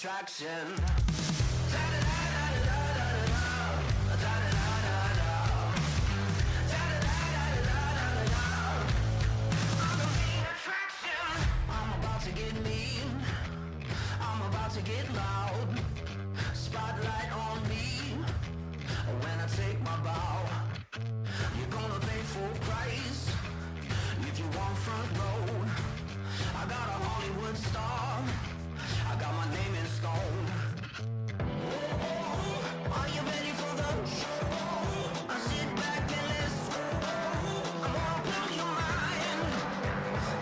attraction. I'm about to get mean. I'm about to get loud. Spotlight on me when I take my bow. You're gonna pay full price if you want front row. I got a Hollywood star. I got my name in stone. Are you ready for the show? I sit back and listen. I'm gonna blow your mind.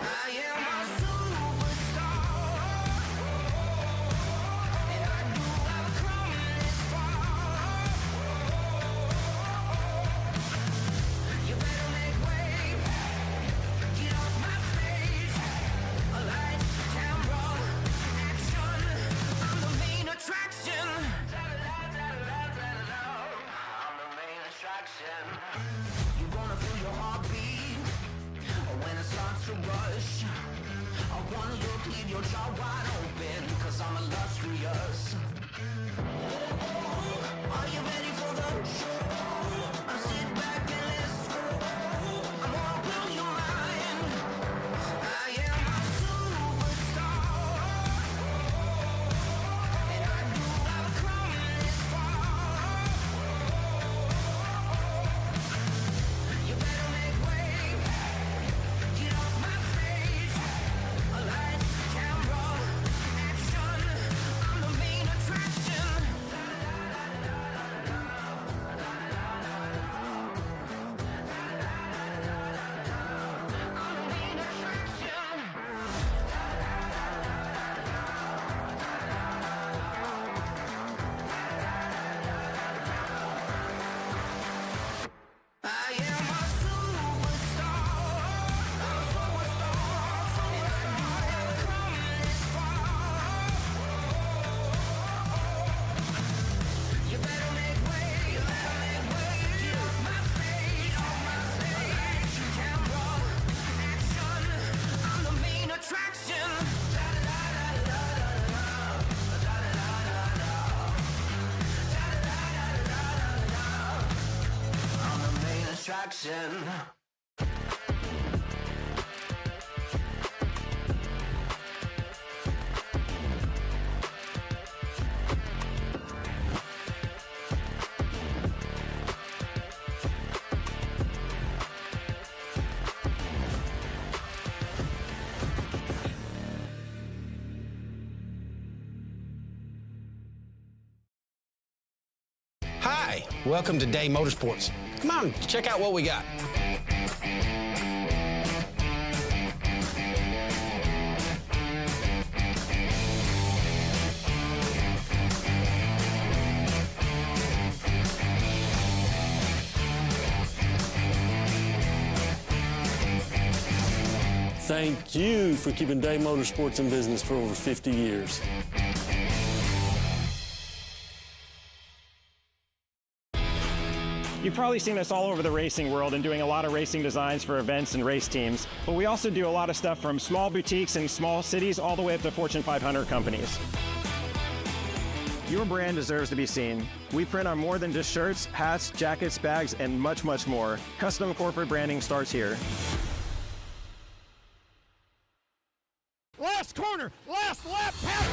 I am a superstar, and I knew I would come this far. You better make way. Get off my stage. Lights, camera, action. I'm the main attraction. I'm the main attraction. You're gonna feel your heartbeat when it starts to rush. I wanna look, leave your jaw wide open, 'cause I'm illustrious. Are you ready for the show? I sit back and listen. I'm gonna blow your mind. I am a superstar, and I knew I would come this far. You better make way. Get off my stage. Lights, camera, action. I'm the main attraction. I'm the main attraction. I am a superstar, and I knew I would come this far. You better make way, get off my stage, camera, action. I'm the main attraction. I'm the main attraction. Hi, welcome to Day Motorsports. Come on, check out what we got. Thank you for keeping Day Motorsports in business for over 50 years. You've probably seen us all over the racing world and doing a lot of racing designs for events and race teams, but we also do a lot of stuff from small boutiques in small cities all the way up to Fortune 500 companies. Your brand deserves to be seen. We print on more than just shirts, hats, jackets, bags, and much, much more. Custom corporate branding starts here. Last corner, last lap, pass.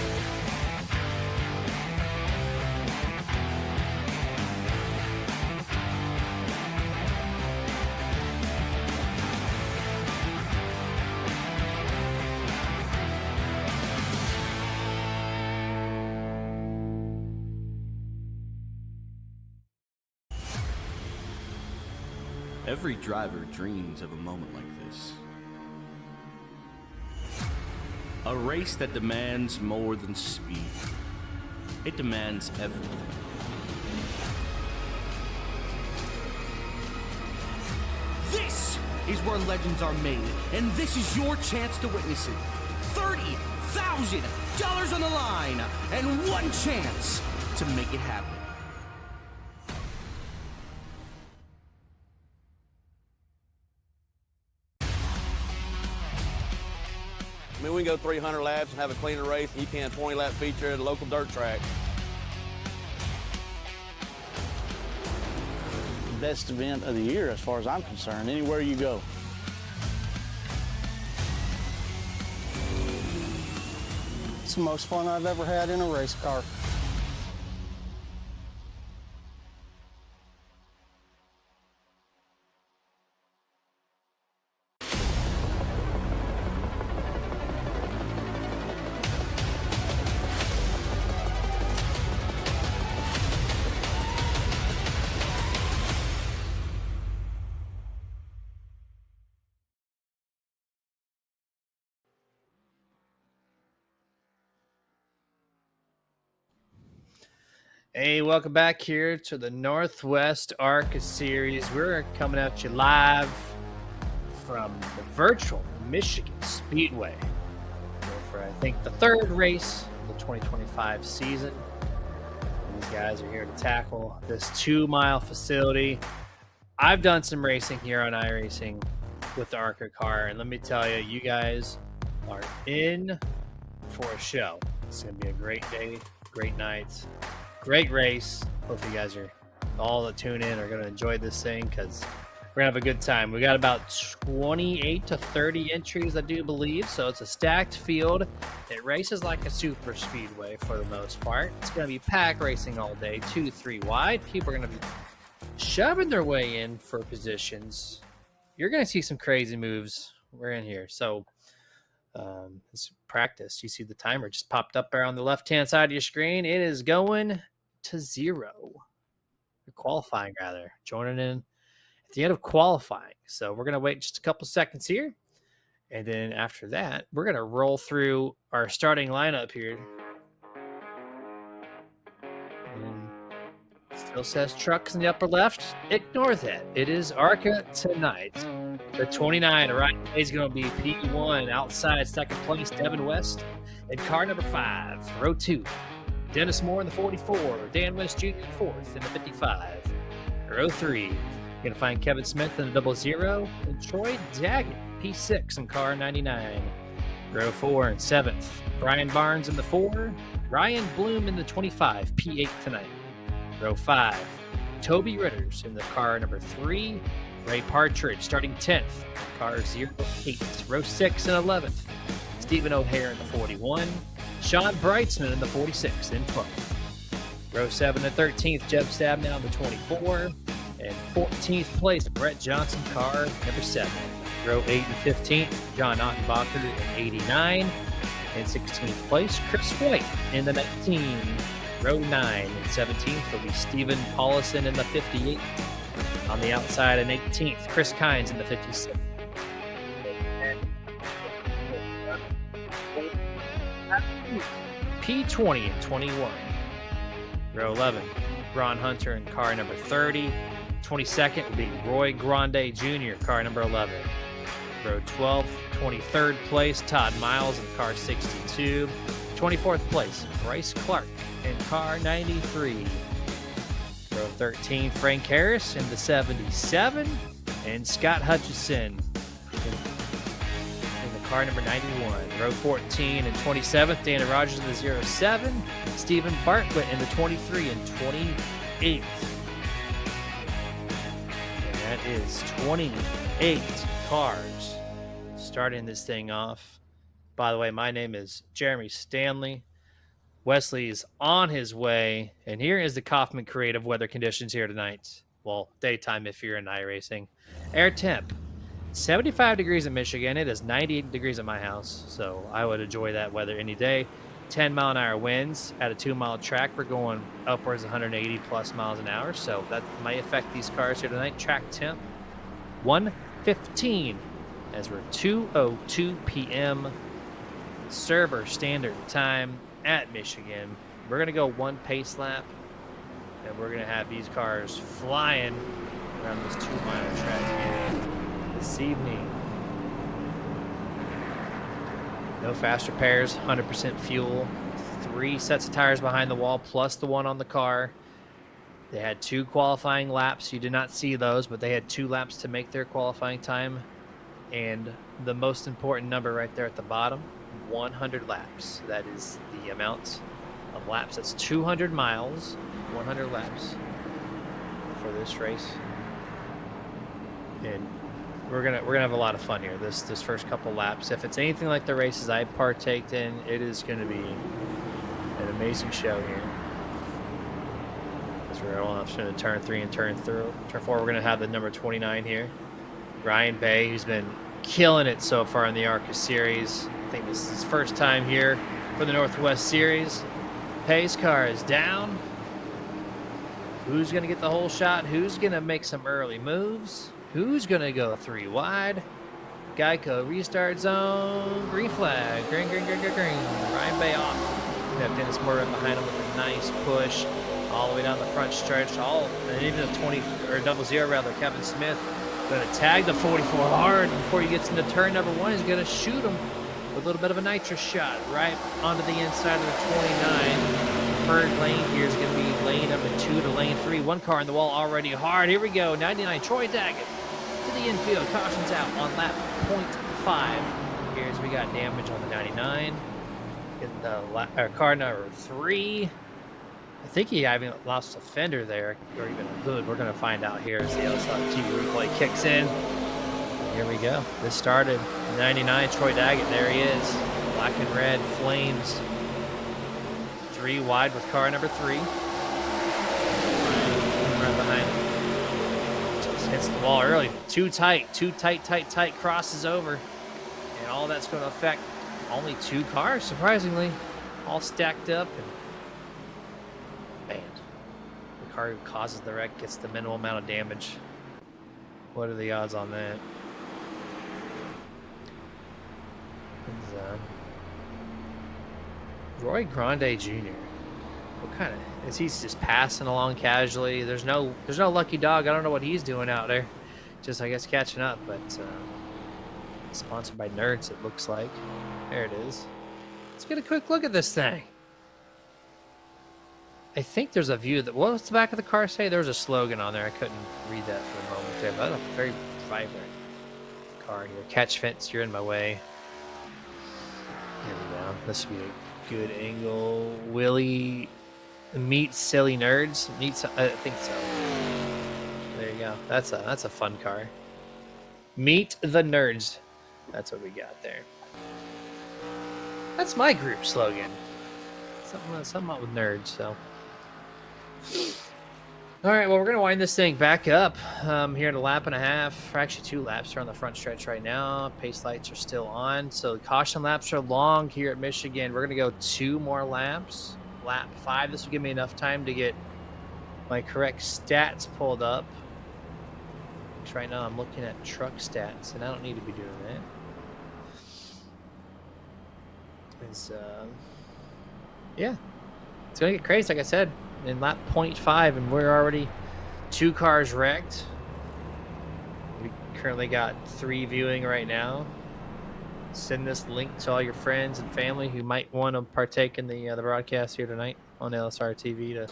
Every driver dreams of a moment like this. A race that demands more than speed. It demands everything. This is where legends are made, and this is your chance to witness it. $30,000 on the line, and one chance to make it happen. I mean, we can go 300 laps and have a cleaner race than you can a 20-lap feature at a local dirt track. Best event of the year as far as I'm concerned, anywhere you go. It's the most fun I've ever had in a race car. Hey, welcome back here to the Northwest ARCA series. We're coming at you live from the virtual Michigan Speedway for, I think, the third race of the 2025 season. These guys are here to tackle this 2-mile facility. I've done some racing here on iRacing with the ARCA car, and let me tell you, you guys are in for a show. It's going to be a great day, great night. Great race. Hopefully you guys are all that tune in are going to enjoy this thing because we're going to have a good time. We got about 28 to 30 entries, I do believe. So it's a stacked field. It races like a super speedway for the most part. It's going to be pack racing all day, 2-3 wide. People are going to be shoving their way in for positions. You're going to see some crazy moves. We're in here. So it's practice. You see the timer just popped up there on the left-hand side of your screen. It is going to 0. Or qualifying, rather. Joining in at the end of qualifying. So we're going to wait just a couple seconds here. And then after that, we're going to roll through our starting lineup here. And still says trucks in the upper left. Ignore that. It is ARCA tonight. The 29 right is going to be P1 outside second place, Devin West. And car number 5, row 2, Dennis Moore in the 44, Dan West Jr. 4th in the 55. Row 3, you're going to find Kevin Smith in the 00 and Troy Daggett, P6 in car 99. Row 4 and 7th, Brian Barnes in the 4, Ryan Bloom in the 25, P8 tonight. Row 5, Toby Ritters in the car number 3, Ray Partridge starting 10th, car 08. Row 6 and 11th, Stephen O'Hare in the 41, Sean Brightsman in the 46 in 12th. Row 7 and 13th, Jeff Stabnow in the 24, and 14th place, Brett Johnson, car number 7. Row 8 and 15th, John Ottenbacher in 89, and 16th place, Chris White in the 19. Row 9 and 17th will be Stephen Paulison in the 58. On the outside and 18th, Chris Kynes in the 56. P20 and 21. Row 11, Ron Hunter in car number 30. 22nd will be Roy Grande Jr., car number 11. Row 12, 23rd place, Todd Miles in car 62. 24th place, Bryce Clark in car 93. Row 13, Frank Harris in the 77. And Scott Hutchison in the car number 91. Row 14 and 27th, Dana Rogers in the 07. Stephen Bartlett in the 23 and 28th. And that is 28 cars starting this thing off. By the way, my name is Jeremy Stanley. Wesley is on his way, and here is the Kaufman Creative weather conditions here tonight. Well, daytime if you're in iRacing. Air temp, 75 degrees in Michigan. It is 98 degrees at my house, so I would enjoy that weather any day. 10-mile-an-hour winds at a 2-mile track. We're going upwards of 180 plus miles an hour, so that may affect these cars here tonight. Track temp, 115 as we're 2:02 p.m. server standard time at Michigan. We're going to go one pace lap, and we're going to have these cars flying around this 2-mile track here this evening. No fast repairs, 100% fuel, 3 sets of tires behind the wall plus the one on the car. They had 2 qualifying laps. You did not see those, but they had 2 laps to make their qualifying time. And the most important number right there at the bottom, 100 laps. That is the amount of laps. That's 200 miles, 100 laps for this race. And we're gonna have a lot of fun here. This first couple laps. If it's anything like the races I partaked in, it is gonna be an amazing show here. As we're on to turn 3 and turn 4, we're gonna have the number 29 here, Ryan Bay, who's been killing it so far in the ARCA series. I think this is his first time here for the Northwest Series. Bay's car is down. Who's gonna get the whole shot? Who's gonna make some early moves? Who's gonna go 3 wide? Geico restart zone. Green flag. Green. Ryan Bay off. We have Dennis Moore right behind him with a nice push all the way down the front stretch. And even a 20 or 00 rather. Kevin Smith gonna tag the 44 hard before he gets into turn number 1. He's gonna shoot him with a little bit of a nitrous shot right onto the inside of the 29. Third lane here is going to be lane number 2 to lane 3. One car in the wall already hard. Here we go. 99 Troy Daggett to the infield. Cautions out on lap 0.5. Here's we got damage on the 99. In the car number 3. I think he even lost a fender there, or even a hood. We're going to find out here as the LSRTV replay kicks in. Here we go. This started 99 Troy Daggett. There he is. Black and red flames. 3 wide with car number 3. Right behind him. Just hits the wall early. Too tight. Crosses over. And all that's going to affect only 2 cars, surprisingly. All stacked up. And man, the car who causes the wreck gets the minimal amount of damage. What are the odds on that? Roy Grande Jr. What kind of is he just passing along casually? There's no lucky dog. I don't know what he's doing out there. Just I guess catching up, but sponsored by Nerds it looks like. There it is. Let's get a quick look at this thing. I think there's a view that what's the back of the car say? There was a slogan on there. I couldn't read that for a moment there, but that's a very vibrant car here. Catch fence, you're in my way. Here we go. This would be a good angle. Willie meets silly nerds. I think so. There you go. That's a fun car. Meet the nerds. That's what we got there. That's my group slogan. Something up with nerds. So. All right. Well, we're gonna wind this thing back up here in a lap and a half. Or actually 2 laps. We're on the front stretch right now. Pace lights are still on. So caution laps are long here at Michigan. We're gonna go 2 more laps. Lap 5. This will give me enough time to get my correct stats pulled up. Because right now I'm looking at truck stats, and I don't need to be doing that. Yeah, it's gonna get crazy. Like I said, in lap 0.5, and we're already 2 cars wrecked. We currently got 3 viewing right now. Send this link to all your friends and family who might want to partake in the broadcast here tonight on LSRTV to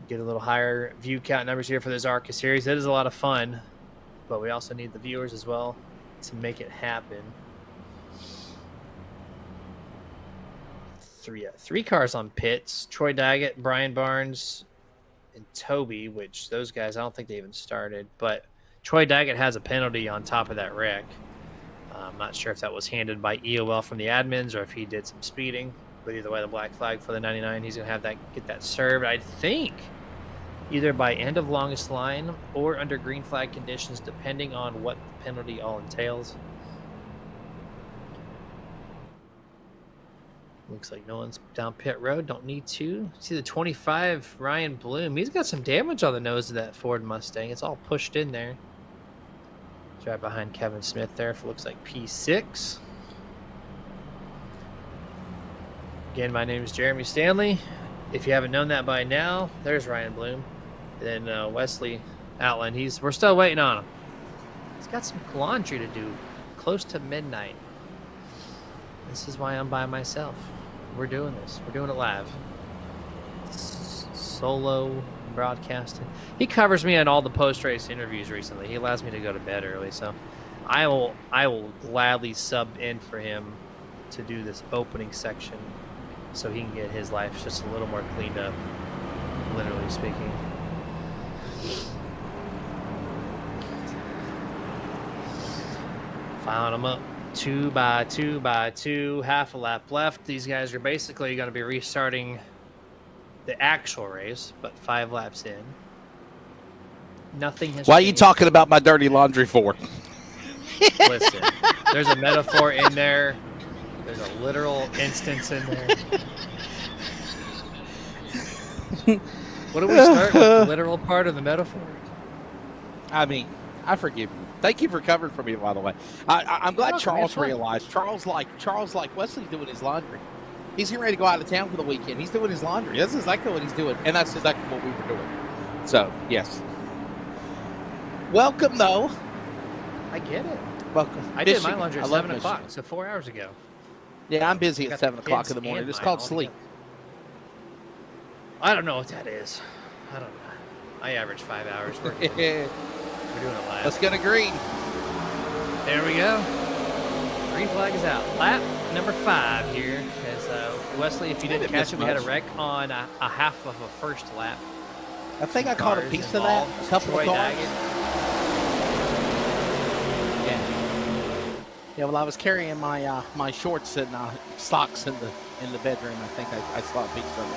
get a little higher view count numbers here for this ARCA series. It is a lot of fun, but we also need the viewers as well to make it happen. 3 cars on pits. Troy Daggett, Brian Barnes, and Toby, which those guys, I don't think they even started. But Troy Daggett has a penalty on top of that wreck. I'm not sure if that was handed by EOL from the admins or if he did some speeding. But either way, the black flag for the 99, he's going to have that get that served, I think, either by end of longest line or under green flag conditions, depending on what the penalty all entails. Looks like no one's down pit road. Don't need to. See the 25, Ryan Bloom. He's got some damage on the nose of that Ford Mustang. It's all pushed in there. It's right behind Kevin Smith there. If it looks like P6. Again, my name is Jeremy Stanley. If you haven't known that by now, there's Ryan Bloom. And then Wesley Outland. We're still waiting on him. He's got some laundry to do. Close to midnight. This is why I'm by myself. We're doing this. We're doing it live. Solo broadcasting. He covers me on all the post-race interviews recently. He allows me to go to bed early, so I will gladly sub in for him to do this opening section so he can get his life just a little more cleaned up, literally speaking. Filing them up 2 by 2 by 2, half a lap left. These guys are basically going to be restarting the actual race, but 5 laps in. Nothing has Why are you changed. talking about my dirty laundry for? Listen, there's a metaphor in there. There's a literal instance in there. What do we start with? The literal part of the metaphor? I mean, I forgive you. Thank you for covering for me, by the way. I'm glad Welcome, Charles it's fine. realized. Charles like Wesley's doing his laundry. He's getting ready to go out of town for the weekend. He's doing his laundry. That's exactly what he's doing, and that's exactly what we were doing. So, yes. Welcome, though. I get it. Welcome. I did my Michigan. laundry I at love 7 o'clock, Michigan. so 4 hours ago. Yeah, I'm busy Got at 7 the o'clock kids in the morning. and It's mine called all sleep. I don't know what that is. I don't know. I average 5 hours. We're doing a lap. Let's get a green. There we go. Green flag is out. Lap number 5 here. As Wesley, if you didn't catch it, we had a wreck on a half of a first lap. I think I caught a Cars piece of that. involved. A couple Troy of cars. Daggett. Yeah. Yeah. Well, I was carrying my my shorts and socks in the bedroom. I think I saw a piece of it.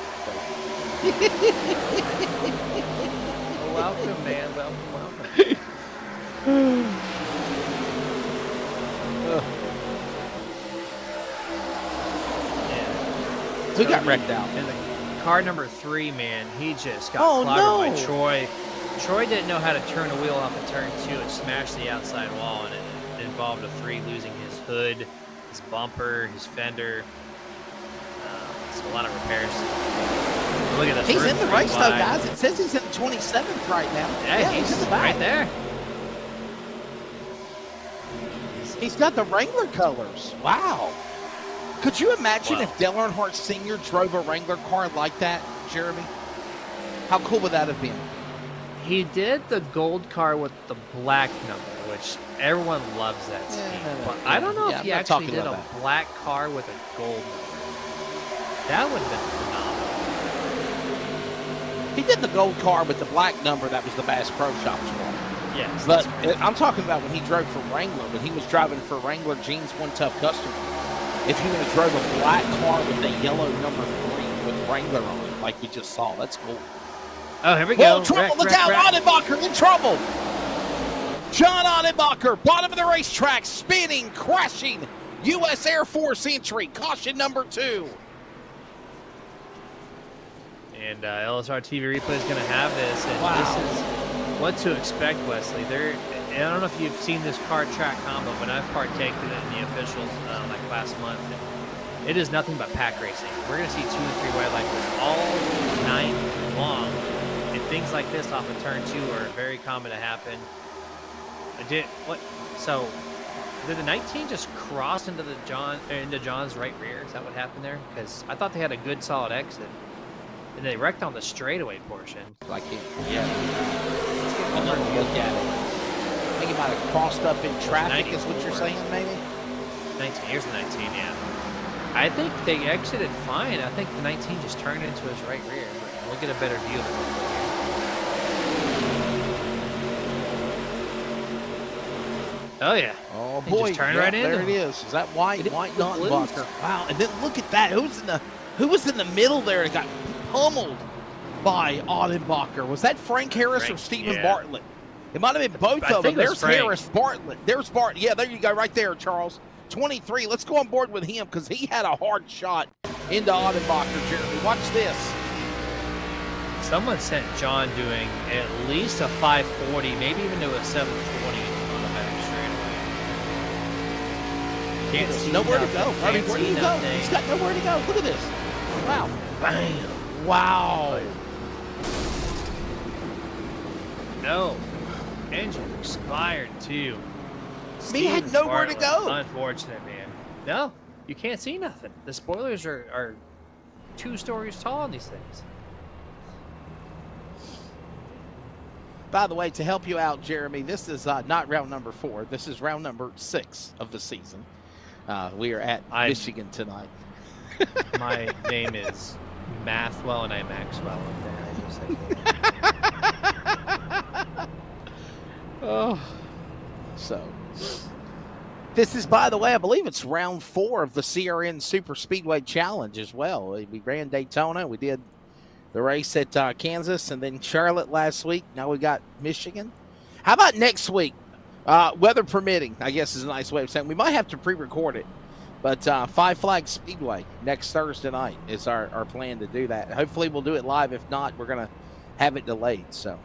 Well, welcome, man. Welcome. Yeah. Who got wrecked out? And the car number 3, man, he just got Oh, clobbered by no. Troy. Troy didn't know how to turn a wheel off of turn 2 and smashed the outside wall, and it involved a 3 losing his hood, his bumper, his fender. So a lot of repairs. Look at this. He's roof in the pretty race, though, wide. guys. It says he's in 27th right now. Yeah, he's in the back. right there. He's got the Wrangler colors. Wow. Could you imagine Wow. if Dale Earnhardt Sr. drove a Wrangler car like that, Jeremy? How cool would that have been? He did the gold car with the black number, which everyone loves that scheme. no. But I don't know Yeah, if he I'm not actually talking did a about that. black car with a gold number. That would have been phenomenal. He did the gold car with the black number. That was the Bass Pro Shops car. Yes. But that's right. I'm talking about when he drove for Wrangler, when he was driving for Wrangler Jeans One Tough Customer. If he would have drove a black car with a yellow number 3 with Wrangler on it, like we just saw, that's cool. Oh, here we Whoa, go. trouble! Look out! Adenbacher in trouble! John Adenbacher, bottom of the racetrack, spinning, crashing. U.S. Air Force entry, caution number 2. And LSRTV replay is going to have this, and Wow. this is what to expect, Wesley. And I don't know if you've seen this car track combo, but I've partaken in it in the officials like last month. And it is nothing but pack racing. We're going to see 2 and 3 wide like this all night long, and things like this off of turn 2 are very common to happen. So did the 19 just cross into John's right rear? Is that what happened there? Because I thought they had a good solid exit. And they wrecked on the straightaway portion. I can't. Yeah. Another look at it. I think he might have crossed up in traffic, is what you're saying, maybe? 19. Here's the 19, yeah. I think they exited fine. I think the 19 just turned into his right rear. We'll get a better view of it. Oh, yeah. Oh, He boy. just turned Yeah, right into there him. it is. Is that White? It White was Adenbacher. Wow. And then look at that. Who was in the middle there and got pummeled by Adenbacher? Was that Frank Harris or Stephen Bartlett? It might have been both I of them. think it was There's Frank. Harris, Bartlett. There's Bartlett. Yeah, there you go, right there, Charles. 23. Let's go on board with him because he had a hard shot into Adenbacher, Jeremy. Watch this. Someone sent John doing at least a 540, maybe even to a 720 on the back straightaway. Can't see Nowhere to nothing. go. I mean, Can't where do see you go? nothing. He's got nowhere to go. Look at this. Wow. Bam. Wow. No. Engine expired too. He had Stephen nowhere to Bartlett. go. Unfortunate, man. No, you can't see nothing. The spoilers are 2 stories tall on these things. By the way, to help you out, Jeremy, this is not round number 4. This is round number 6 of the season. We are at Michigan tonight. My name is Mathwell, and I'm Maxwell. Oh, so this is, by the way, I believe it's round 4 of the CRN Super Speedway Challenge as well. We ran Daytona, we did the race at Kansas, and then Charlotte last week. Now we got Michigan. How about next week? Weather permitting, I guess is a nice way of saying. We might have to pre-record it, but Five Flags Speedway next Thursday night is our plan to do that. Hopefully we'll do it live. If not, we're going to have it delayed. So.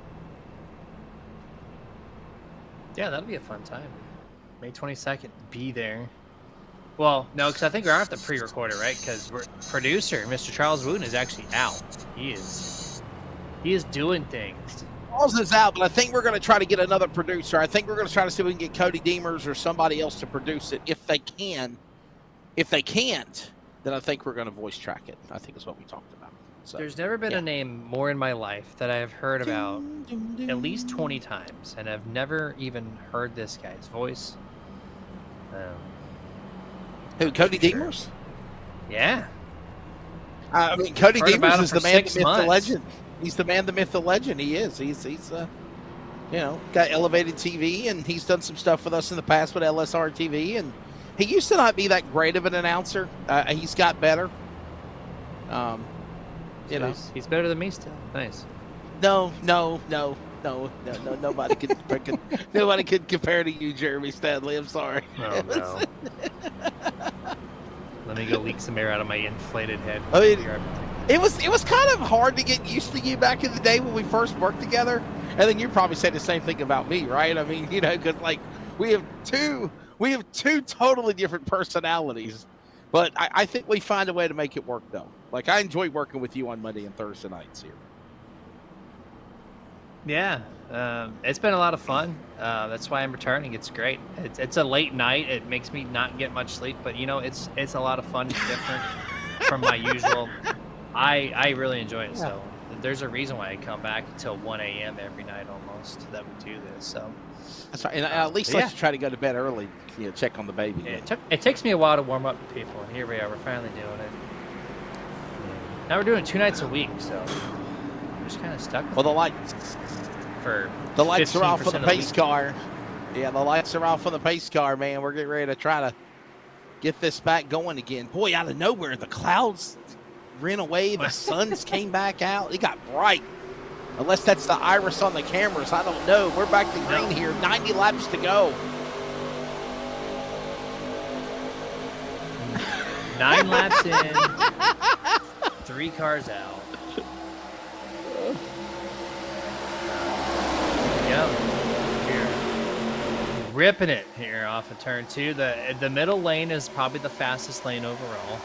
Yeah, that'll be a fun time. May 22nd, be there. Well, no, because I think we're going to have to pre-record it, right? Because producer, Mr. Charles Wooten, is actually out. He is doing things. Charles is out, but I think we're going to try to get another producer. I think we're going to try to see if we can get Cody Deemers or somebody else to produce it if they can. If they can't, then I think we're going to voice track it. I think is what we talked about. So, there's never been a name more in my life that I have heard about at least 20 times, and I've never even heard this guy's voice. Who, Cody Deemers? Yeah. I mean, Cody Deemers is the man, the myth, the months. legend. He's the man, the myth, the legend. He is. He's got Elevated TV, and he's done some stuff with us in the past with LSRTV, and he used to not be that great of an announcer. He's got better. He's better than me still. Nice. No. Nobody could nobody could compare to you, Jeremy Stanley. I'm sorry. Oh, no. Let me go leak some air out of my inflated head. I mean, it was kind of hard to get used to you back in the day when we first worked together, and then you probably said the same thing about me, right? I mean, because like we have two totally different personalities, but I think we find a way to make it work though. Like I enjoy working with you on Monday and Thursday nights here. Yeah, it's been a lot of fun. That's why I'm returning. It's great. It's a late night. It makes me not get much sleep, but it's a lot of fun. It's different from my usual. I really enjoy it. So there's a reason why I come back until 1 a.m. every night almost that we do this. So that's right. And I at least like to try to go to bed early. Check on the baby. Yeah, it takes me a while to warm up to people, and here we are. We're finally doing it. Now we're doing 2 nights a week, so I'm just kind of stuck with the lights are off on the pace car. Yeah, the lights are off on the pace car, man. We're getting ready to try to get this back going again. Boy, out of nowhere, the clouds ran away. The suns came back out. It got bright. Unless that's the iris on the cameras. I don't know. We're back to green here. 90 laps to go. 9 laps in. 3 cars out. Yep. Here. Ripping it here off of turn 2. The middle lane is probably the fastest lane overall.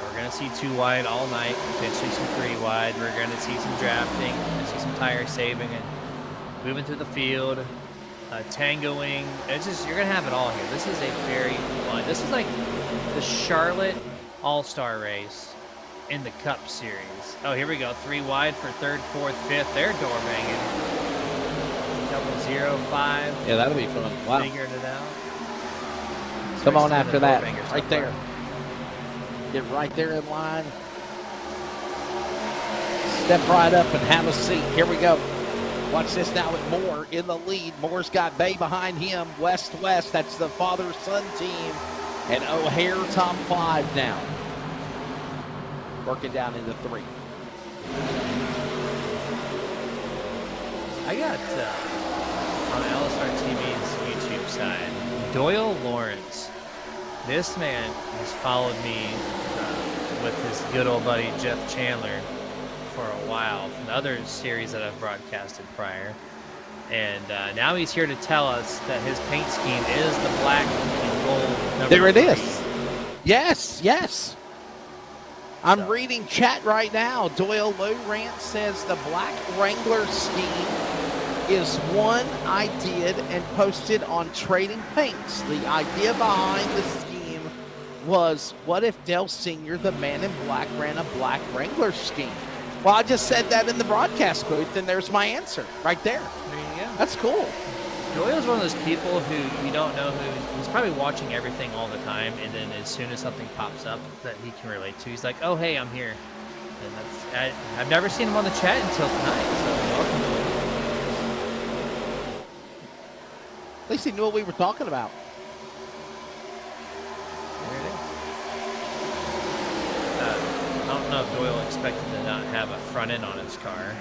We're going to see 2 wide all night, potentially some 3 wide. We're going to see some drafting. We're going to see some tire saving and moving through the field, tangoing. It's just, you're going to have it all here. This is a very fun. This is like the Charlotte All-Star race in the Cup Series. Oh, here we go. 3 wide for 3rd, 4th, 5th. They're door banging. 0-5. Yeah, that'll be fun. Wow. Figured it out. Come on after that. Right there. Get right there in line. Step right up and have a seat. Here we go. Watch this now with Moore in the lead. Moore's got Bay behind him. West-West. That's the father-son team. And O'Hare top 5 now. Working down into 3. I got on LSRTV's YouTube side, Doyle Lawrence. This man has followed me with his good old buddy Jeff Chandler for a while from the other series that I've broadcasted prior. And now he's here to tell us that his paint scheme is the black and gold number There it 3. is. Yes. I'm reading chat right now. Doyle Lowrance says the Black Wrangler scheme is one I did and posted on Trading Paints. The idea behind the scheme was, what if Dale Sr., the man in black, ran a Black Wrangler scheme? Well, I just said that in the broadcast booth, and there's my answer right there. There you go. That's cool. Doyle's one of those people who you don't know who he's probably watching everything all the time, and then as soon as something pops up that he can relate to, he's like, "Oh, hey, I'm here." And I've never seen him on the chat until tonight. So welcome, Doyle. At least he knew what we were talking about. There it is. I don't know if Doyle expected to not have a front end on his car.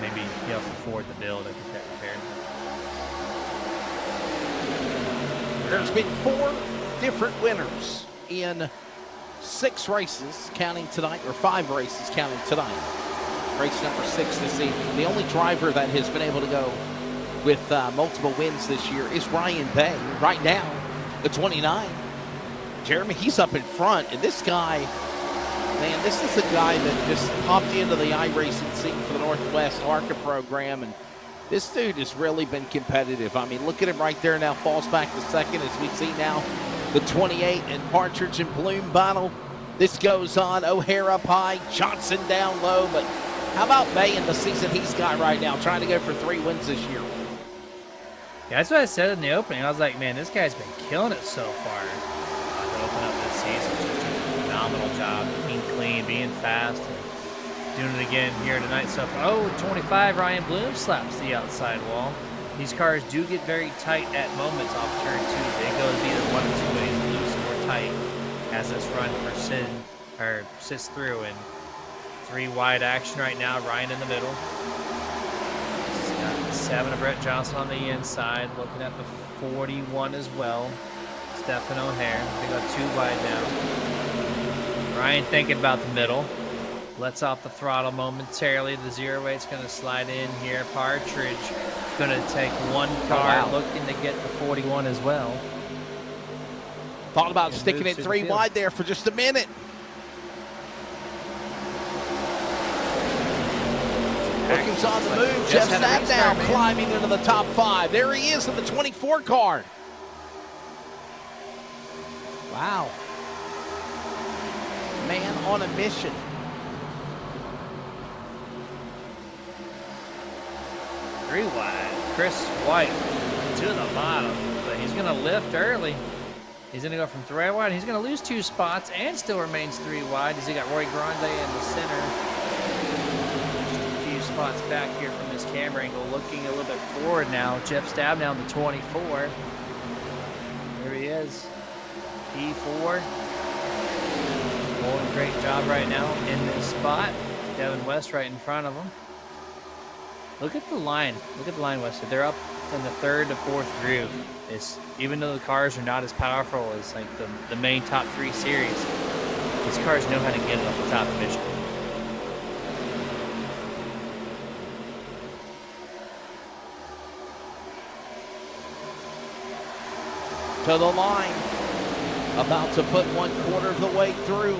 Maybe he'll afford the build to get that repaired. There's been 4 different winners in 6 races counting tonight, or 5 races counting tonight. Race number 6 this evening. The only driver that has been able to go with multiple wins this year is Ryan Bay. Right now, the 29. Jeremy, he's up in front, and this guy, man, this is a guy that just hopped into the iRacing scene for the Northwest ARCA program, and this dude has really been competitive. I mean, look at him right there now, falls back to second as we see now the 28 and Partridge and Bloom battle. This goes on, O'Hare up high, Johnson down low, but how about Bay in the season he's got right now, trying to go for 3 wins this year? Yeah, that's what I said in the opening. I was like, man, this guy's been killing it so far to open up this season. Just a phenomenal job, being clean, being fast, and doing it again here tonight. So, 25, Ryan Bloom slaps the outside wall. These cars do get very tight at moments off turn 2. They go either one of 2 ways, loose or tight, as this run persists through. And 3 wide action right now, Ryan in the middle. 7 of Brett Johnson on the inside, looking at the 41 as well. Stephen O'Hare. They go 2 wide now. Ryan thinking about the middle. Lets off the throttle momentarily. The 0-8's going to slide in here. Partridge going to take 1 car, looking to get the 41 as well. Thought about sticking it 3 wide there for just a minute. Wilkins on the move. Jeff Snapdown climbing into the top 5. There he is in the 24 car. Wow. Man on a mission. Three wide. Chris White to the bottom, but he's going to lift early. He's going to go from 3 wide. He's going to lose 2 spots and still remains 3 wide as he got Roy Grande in the center. Spots back here from this camera angle, looking a little bit forward now. Jeff Stabnow, the 24. There he is. P4. Doing a great job right now in this spot. Devin West right in front of him. Look at the line. Look at the line, West. They're up in the 3rd to 4th groove. Even though the cars are not as powerful as like the main top 3 series, these cars know how to get it up the top of Michigan. To the line, about to put 1/4 of the way through,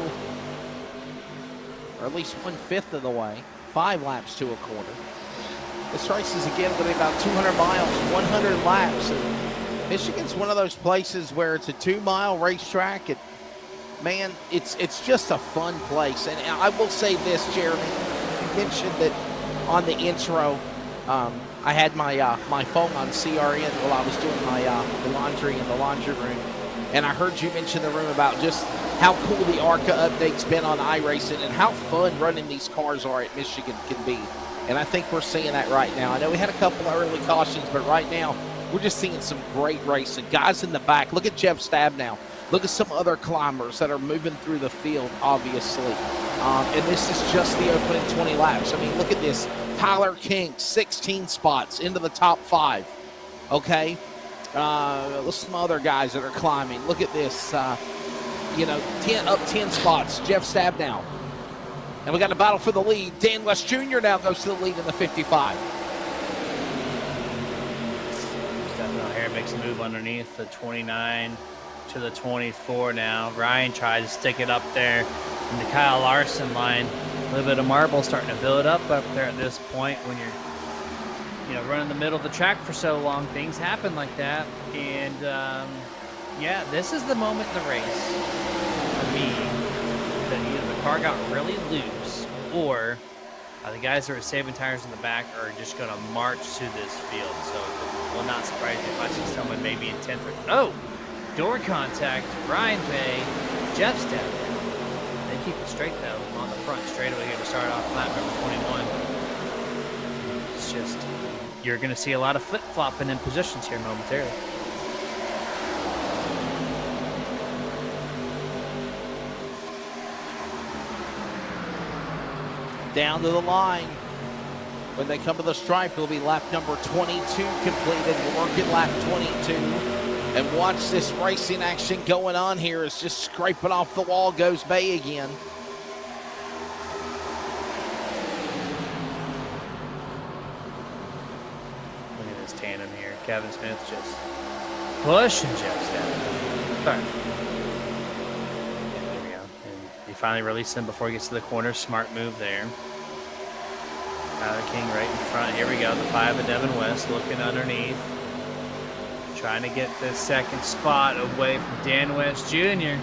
or at least 1/5 of the way, 5 laps to a quarter. This race is again going to be about 200 miles, 100 laps. And Michigan's one of those places where it's a 2-mile racetrack. Man, it's just a fun place. And I will say this, Jeremy, you mentioned that on the intro. I had my phone on CRN while I was doing my the laundry in the laundry room, and I heard you mention the room about just how cool the ARCA update's been on iRacing and how fun running these cars are at Michigan can be. And I think we're seeing that right now. I know we had a couple of early cautions, but right now we're just seeing some great racing. Guys in the back, look at Jeff Stabnow. Look at some other climbers that are moving through the field, obviously. And this is just the opening 20 laps. I mean, look at this. Tyler King, 16 spots into the top 5. Okay? Some other guys that are climbing. Look at this. 10 spots. Jeff Stabnow. And we got a battle for the lead. Dan West Jr. now goes to the lead in the 55. Stephen O'Hare makes a move underneath the 29 to the 24 now. Ryan tries to stick it up there in the Kyle Larson line. A little bit of marble starting to build up there at this point when you're running the middle of the track for so long. Things happen like that. And yeah, this is the moment in the race for me that either the car got really loose or The guys who are saving tires in the back are just going to march to this field. So it will not surprise me if I see someone maybe in 10th or... Oh! Door contact. Ryan Bay. Jeff Step. They keep it straight, though, on the front straightaway here to start off lap number 21. It's just... You're going to see a lot of flip-flopping in positions here momentarily. Down to the line. When they come to the stripe, it'll be lap number 22 completed. We'll work at lap 22. And watch this racing action going on here. It's just scraping off the wall, goes Bay again. Look at this tandem here. Kevin Smith just pushing Jeff Step. Sorry. There we go. And he finally released him before he gets to the corner. Smart move there. Tyler King right in front. Here we go. The 5 of Devin West looking underneath. Trying to get the second spot away from Dan West Jr.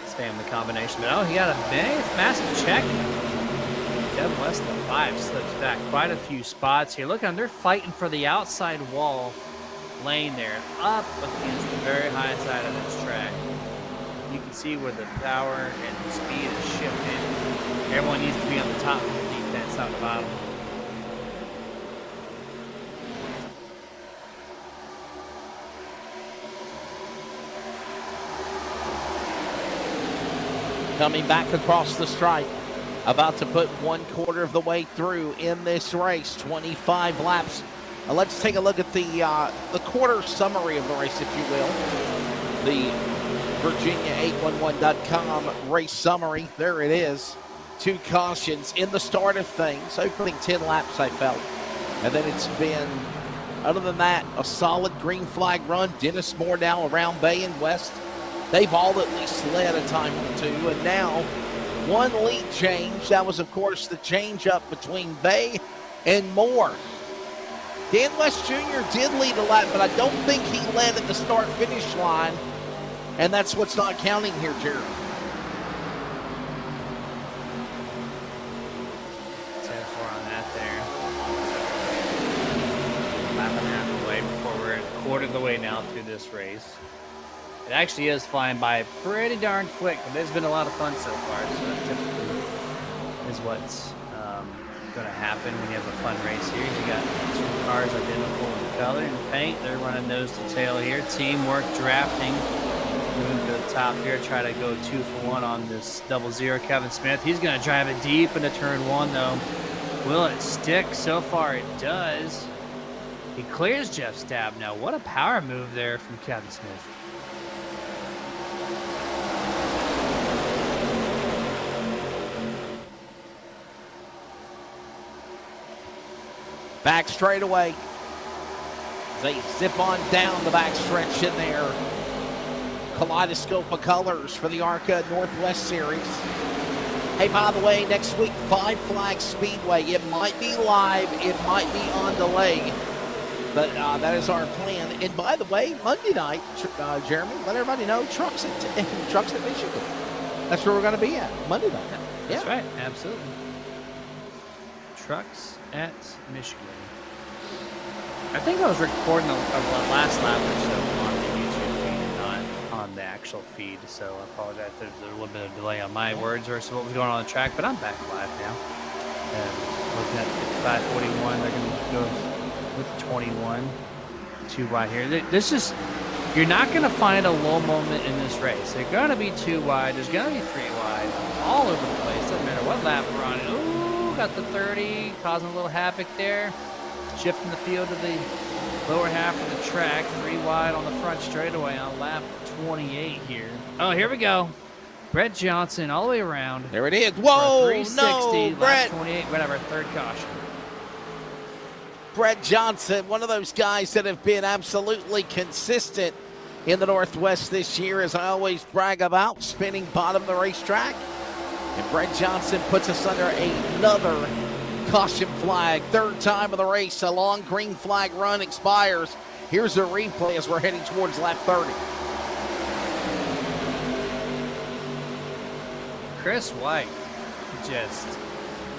Spam the combination. But oh, he got a massive check. Devin West in the 5 slips back quite a few spots here. Look, they're fighting for the outside wall lane there. Up against the very high side of this track. You can see where the power and the speed is shifting. Everyone needs to be on the top of the defense, not the bottom. Coming back across the stripe. About to put 1/4 of the way through in this race. 25 laps. Let's take a look at the quarter summary of the race, if you will. The Virginia811.com race summary. There it is. 2 cautions in the start of things. Opening 10 laps, I felt. And then it's been, other than that, a solid green flag run. Dennis Moore now around Bay and West. They've all at least led a time or two. And now, 1 lead change. That was, of course, the change up between Bay and Moore. Dan West Jr. did lead a lap, but I don't think he led at the start-finish line. And that's what's not counting here, Jerry. 10-4 on that there. Lap and a half away before we're a quarter of the way now through this race. It actually is flying by pretty darn quick, but there's been a lot of fun so far. So that typically is what's going to happen when you have a fun race here. You got 2 cars identical in color and paint. They're running nose to tail here. Teamwork drafting. Moving to the top here, try to go 2 for 1 on this 00. Kevin Smith, he's going to drive it deep into turn 1, though. Will it stick? So far, it does. He clears Jeff Stab now. What a power move there from Kevin Smith. Back straightaway. They zip on down the back stretch in there. Kaleidoscope of colors for the ARCA Northwest Series. Hey, by the way, next week, 5 Flag Speedway. It might be live, it might be on delay, but that is our plan. And by the way, Monday night, Jeremy, let everybody know, Trucks at Michigan. That's where we're going to be at, Monday night. That's right, absolutely. Trucks at Michigan. I think I was recording the last lap or so on the YouTube feed and not on the actual feed, so I apologize if there's a little bit of delay on my words versus what was going on the track, but I'm back live now. And looking at 55.41, they're going to go with 21, 2 wide here. This is, you're not going to find a low moment in this race. They're going to be 2 wide. There's going to be 3 wide, all over the place. Doesn't matter what lap we're on. Ooh, got the 30, causing a little havoc there. Shifting the field to the lower half of the track. 3 wide on the front straightaway on lap 28 here. Oh, here we go. Brett Johnson all the way around. There it is. Whoa, 360, no, Brett. lap 28, whatever, 3rd caution. Brett Johnson, one of those guys that have been absolutely consistent in the Northwest this year, as I always brag about, spinning bottom of the racetrack. And Brett Johnson puts us under another caution flag. 3rd time of the race, a long green flag run expires. Here's a replay as we're heading towards lap 30. Chris White just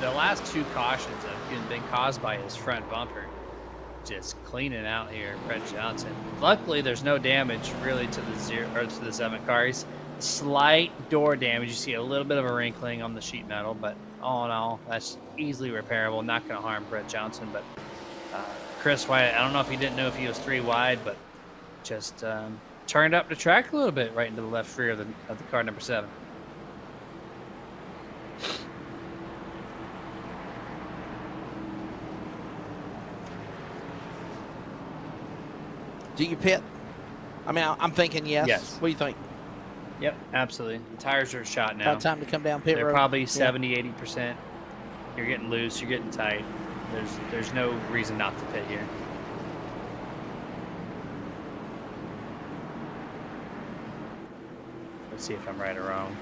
the last two cautions have been caused by his front bumper. Just cleaning out here, Brett Johnson. Luckily, there's no damage really to the 7 cars. Slight door damage. You see a little bit of a wrinkling on the sheet metal, but all in all, that's easily repairable. Not going to harm Brett Johnson, but Chris White, I don't know if he didn't know if he was 3 wide, but just turned up the track a little bit right into the left rear of the car number 7. Do you pit? I mean, I'm thinking yes. Yes. What do you think? Yep, absolutely. The tires are shot now. About time to come down pit They're road? probably 70, 80%. You're getting loose. You're getting tight. There's no reason not to pit here. Let's see if I'm right or wrong.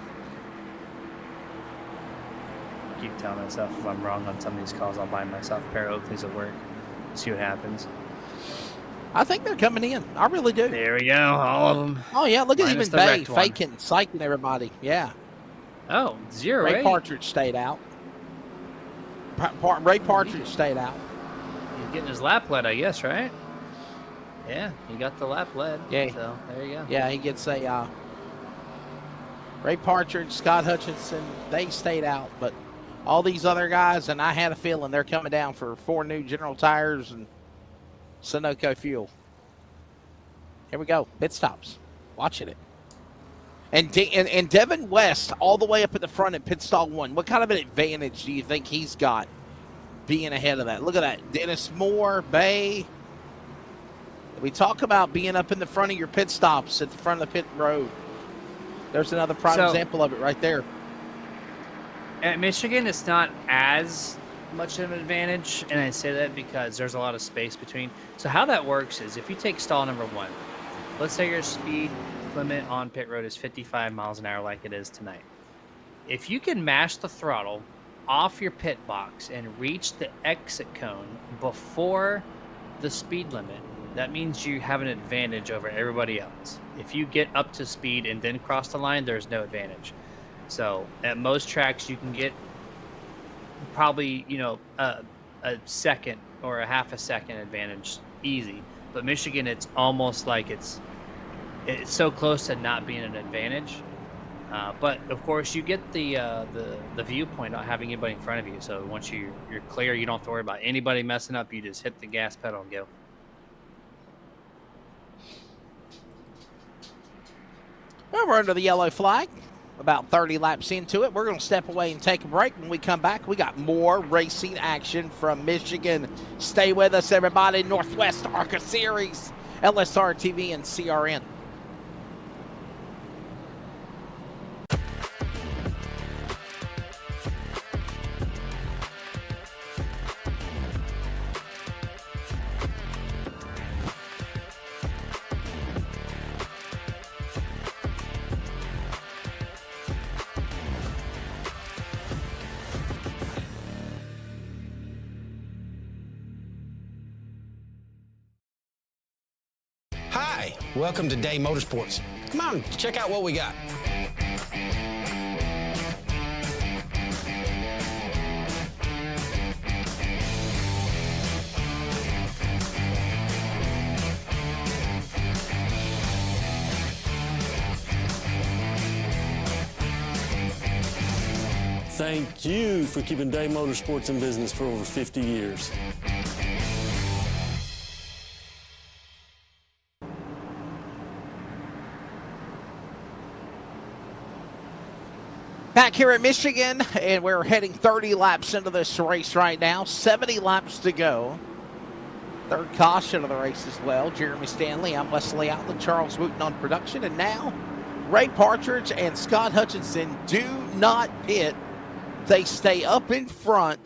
I keep telling myself if I'm wrong on some of these calls, I'll buy myself a pair of Oakleys at work. See what happens. I think they're coming in. I really do. There we go. All of them. Oh, yeah. Look at Minus even the Bay wrecked one. faking, psyching everybody. Yeah. Oh, 0, Ray eh? Partridge stayed out. Ray Partridge stayed out. He's getting his lap lead, I guess, right? Yeah, he got the lap lead. Yeah. So there you go. Yeah, he gets a Ray Partridge, Scott Hutchinson, they stayed out, but all these other guys, and I had a feeling they're coming down for 4 new General tires and Sunoco fuel. Here we go, pit stops. Watching it. And Devin West all the way up at the front at pit stall 1. What kind of an advantage do you think he's got being ahead of that? Look at that. Dennis Moore, Bay. We talk about being up in the front of your pit stops at the front of the pit road. There's another prime example of it right there. At Michigan, it's not as much of an advantage, and I say that because there's a lot of space between. So how that works is if you take stall number 1, let's say your speed limit on pit road is 55 miles an hour like it is tonight. If you can mash the throttle off your pit box and reach the exit cone before the speed limit, that means you have an advantage over everybody else. If you get up to speed and then cross the line, there's no advantage. So at most tracks, you can get probably, a second or a half a second advantage easy. But Michigan, it's almost like it's so close to not being an advantage. But of course, you get the viewpoint not having anybody in front of you. So once you're clear, you don't have to worry about anybody messing up. You just hit the gas pedal and go. Well, we're under the yellow flag. About 30 laps into it. We're going to step away and take a break. When we come back, we got more racing action from Michigan. Stay with us, everybody. Northwest ARCA Series, LSRTV and CRN. Hi, welcome to Day Motorsports. Come on, check out what we got. Thank you for keeping Day Motorsports in business for over 50 years. Back here at Michigan, and we're heading 30 laps into this race right now. 70 laps to go. Third caution of the race as well. Jeremy Stanley, I'm Wesley Outland, Charles Wooten on production. And now, Ray Partridge and Scott Hutchinson do not pit. They stay up in front.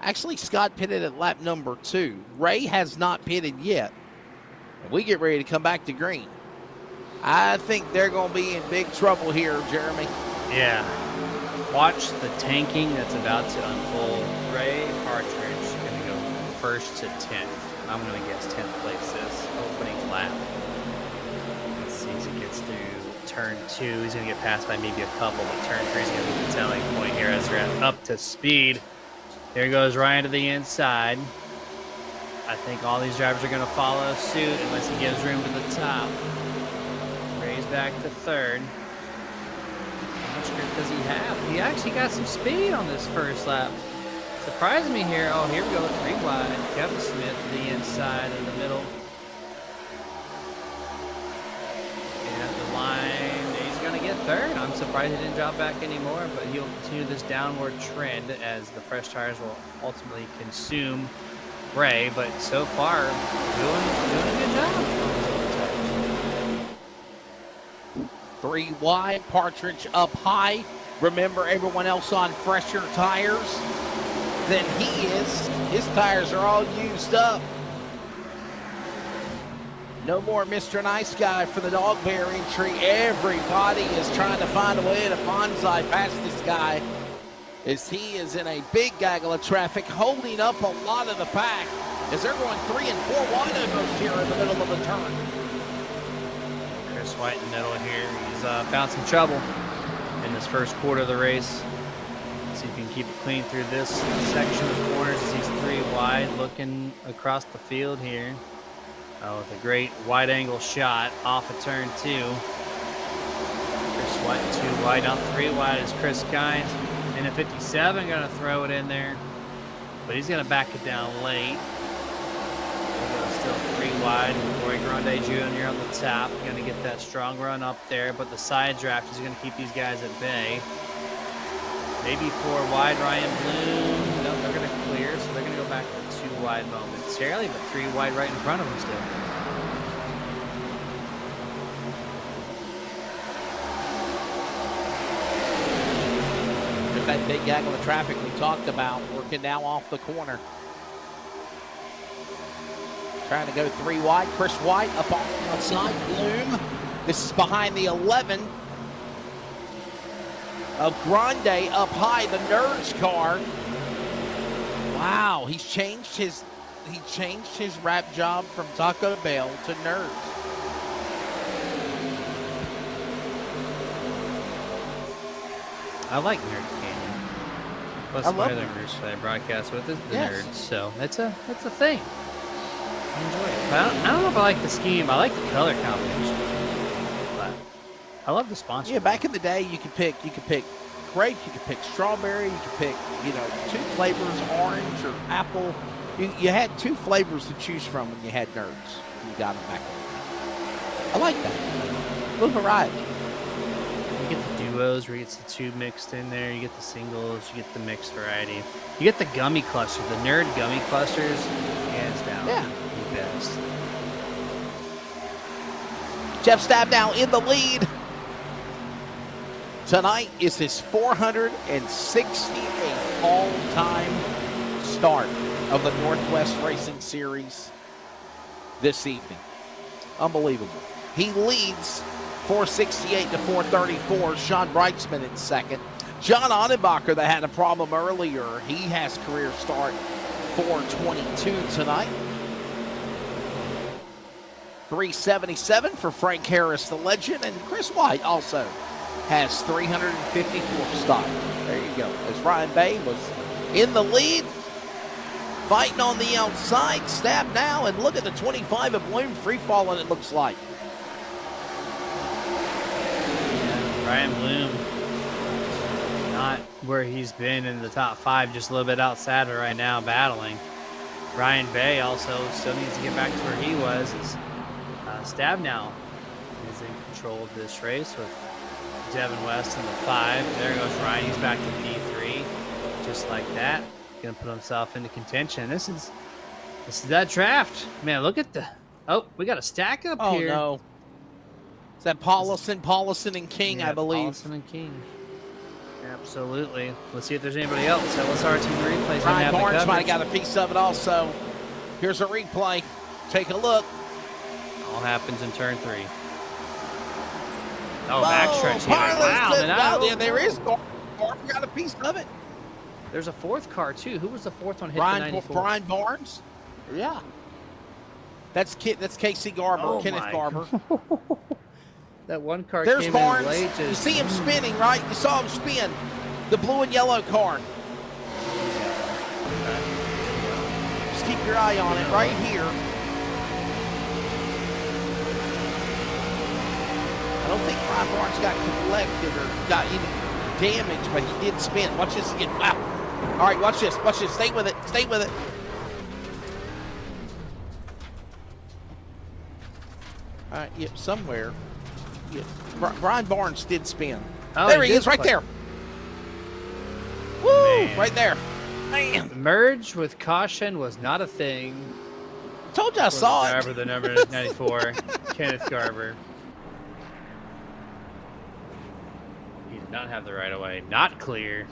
Actually, Scott pitted at lap number 2. Ray has not pitted yet. And we get ready to come back to green. I think they're going to be in big trouble here, Jeremy. Yeah. Watch the tanking that's about to unfold. Ray Partridge is going to go from 1st to 10th. I'm going to guess 10th place this opening lap. Let's see as he gets through turn 2. He's going to get passed by maybe a couple, but turn 3 is going to be the telling point here as they're up to speed. There goes Ryan to the inside. I think all these drivers are going to follow suit unless he gives room to the top. Ray's back to third. How much grip does he have? He actually got some speed on this first lap. Surprised me here. Oh, here we go. 3 wide. Kevin Smith to the inside in the middle. And at the line, he's going to get third. I'm surprised he didn't drop back anymore, but he'll continue this downward trend as the fresh tires will ultimately consume Ray. But so far, doing a good job. 3 wide, Partridge up high. Remember, everyone else on fresher tires than he is. His tires are all used up. No more Mr. Nice Guy for the dog bear entry. Everybody is trying to find a way to bonsai past this guy as he is in a big gaggle of traffic, holding up a lot of the pack as they're going 3 and 4 wide almost here in the middle of the turn. Chris White in the middle here. He's found some trouble in this first quarter of the race. See if he can keep it clean through this section of corners as he's 3 wide, looking across the field here. Oh, with a great wide angle shot off of turn 2. Chris White 2 wide, now 3 wide is Chris Kynes. And a 57 gonna throw it in there, but he's gonna back it down late. Still 3 wide. Roy Grande Jr. on the top, gonna get that strong run up there, but the side draft is gonna keep these guys at bay. Maybe 4 wide, Ryan Bloom. No, they're going to clear, so they're going to go back to 2 wide momentarily, but 3 wide right in front of them still. With that big gaggle of traffic we talked about, working now off the corner. Trying to go 3 wide. Chris White up on the outside. Bloom. This is behind the 11. Of Grande up high, the Nerds car. Wow, he changed his rap job from Taco Bell to Nerds. I like Nerd Canyon. Plus my other nerds that I broadcast with is the Nerds, so it's a thing. I enjoy it. But I don't know if I like the scheme. I like the color combination. I love the sponsor. Yeah, back in the day, you could pick grape, you could pick strawberry, you could pick, 2 flavors, orange or apple. You had 2 flavors to choose from when you had Nerds. You got them back then. I like that. A little variety. You get the duos where you get the 2 mixed in there. You get the singles. You get the mixed variety. You get the gummy cluster. The Nerd gummy clusters, hands down. Yeah. The best. Jeff Stabnow in the lead. Tonight is his 468th all-time start of the Northwest Racing Series this evening. Unbelievable. He leads 468 to 434. Sean Brightsman in second. John Onenbacher, that had a problem earlier, he has career start 422 tonight. 377 for Frank Harris, the legend, and Chris White also has 354 stock. There you go. As Ryan Bay was in the lead, fighting on the outside, Stab now, and look at the 25 of Bloom free falling, it looks like. Yeah, Ryan Bloom, not where he's been in the top 5, just a little bit outside of right now, battling. Ryan Bay also still needs to get back to where he was. Stab now is in control of this race with Devin West in the 5. There goes Ryan. He's back to P3, just like that. Gonna put himself into contention. This is that draft, man. Look at the we got a stack up here. Oh no, is that Paulison, and King? Yeah, I believe. Paulison and King. Absolutely. Let's see if there's anybody else. LSRTV replays. Ryan Barnes might have got a piece of it also. Here's a replay. Take a look. All happens in turn 3. Oh, backstretch here. Wow, yeah, there is. Barnes got a piece of it. There's a 4th car, too. Who was the 4th one hit Brian, the 94? Brian Barnes? Yeah. That's Casey Garber, Kenneth Garber. That one car There's came Barnes. in late. You see him spinning, right? You saw him spin. The blue and yellow car. Just keep your eye on it right here. I don't think Ryan Barnes got collected or got even damaged, but he did spin. Watch this again. Wow. All right, watch this. Watch this. Stay with it. Stay with it. All right, yep, somewhere. Yep. Brian Barnes did spin. Oh, there he is, right there. Woo! Man. Right there. Man. Merge with caution was not a thing. Told you I saw it. Driver, the number 94, Kenneth Garber. He did not have the right of way. Not clear.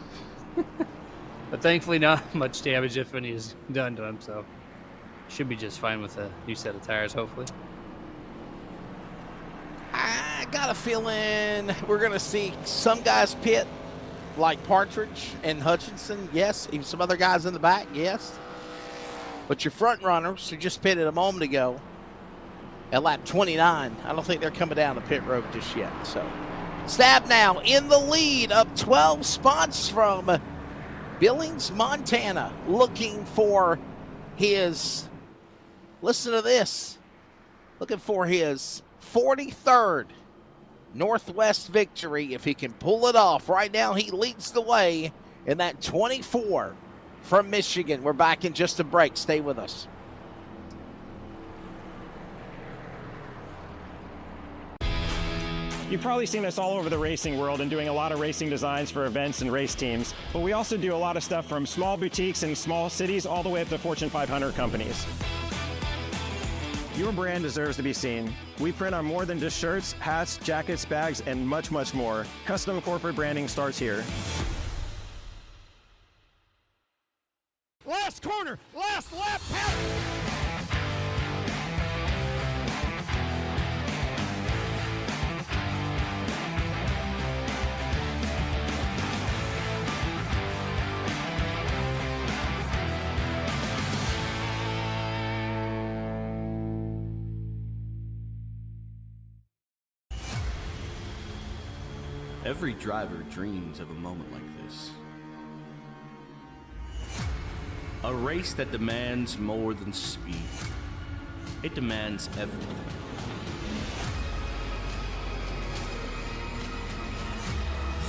But thankfully not much damage, if any, is done to him, so should be just fine with a new set of tires, hopefully. I got a feeling we're going to see some guys pit, like Partridge and Hutchinson, yes. Even some other guys in the back, yes. But your front runners who just pitted a moment ago at lap 29, I don't think they're coming down the pit road just yet. So Stab now in the lead, up 12 spots from Billings, Montana, looking for his, listen to this, looking for his 43rd Northwest victory. If he can pull it off, right now he leads the way in that 24 from Michigan. We're back in just a break. Stay with us. You've probably seen us all over the racing world and doing a lot of racing designs for events and race teams, but we also do a lot of stuff from small boutiques in small cities all the way up to Fortune 500 companies. Your brand deserves to be seen. We print on more than just shirts, hats, jackets, bags, and much, much more. Custom corporate branding starts here. Last corner, last lap, Every driver dreams of a moment like this. A race that demands more than speed. It demands everything.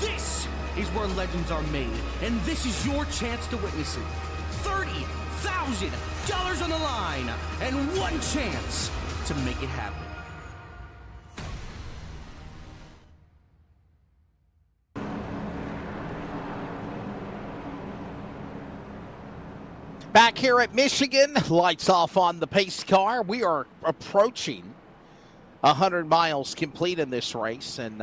This is where legends are made, and this is your chance to witness it. $30,000 on the line, and one chance to make it happen. Back here at Michigan, lights off on the pace car. We are approaching 100 miles complete in this race, and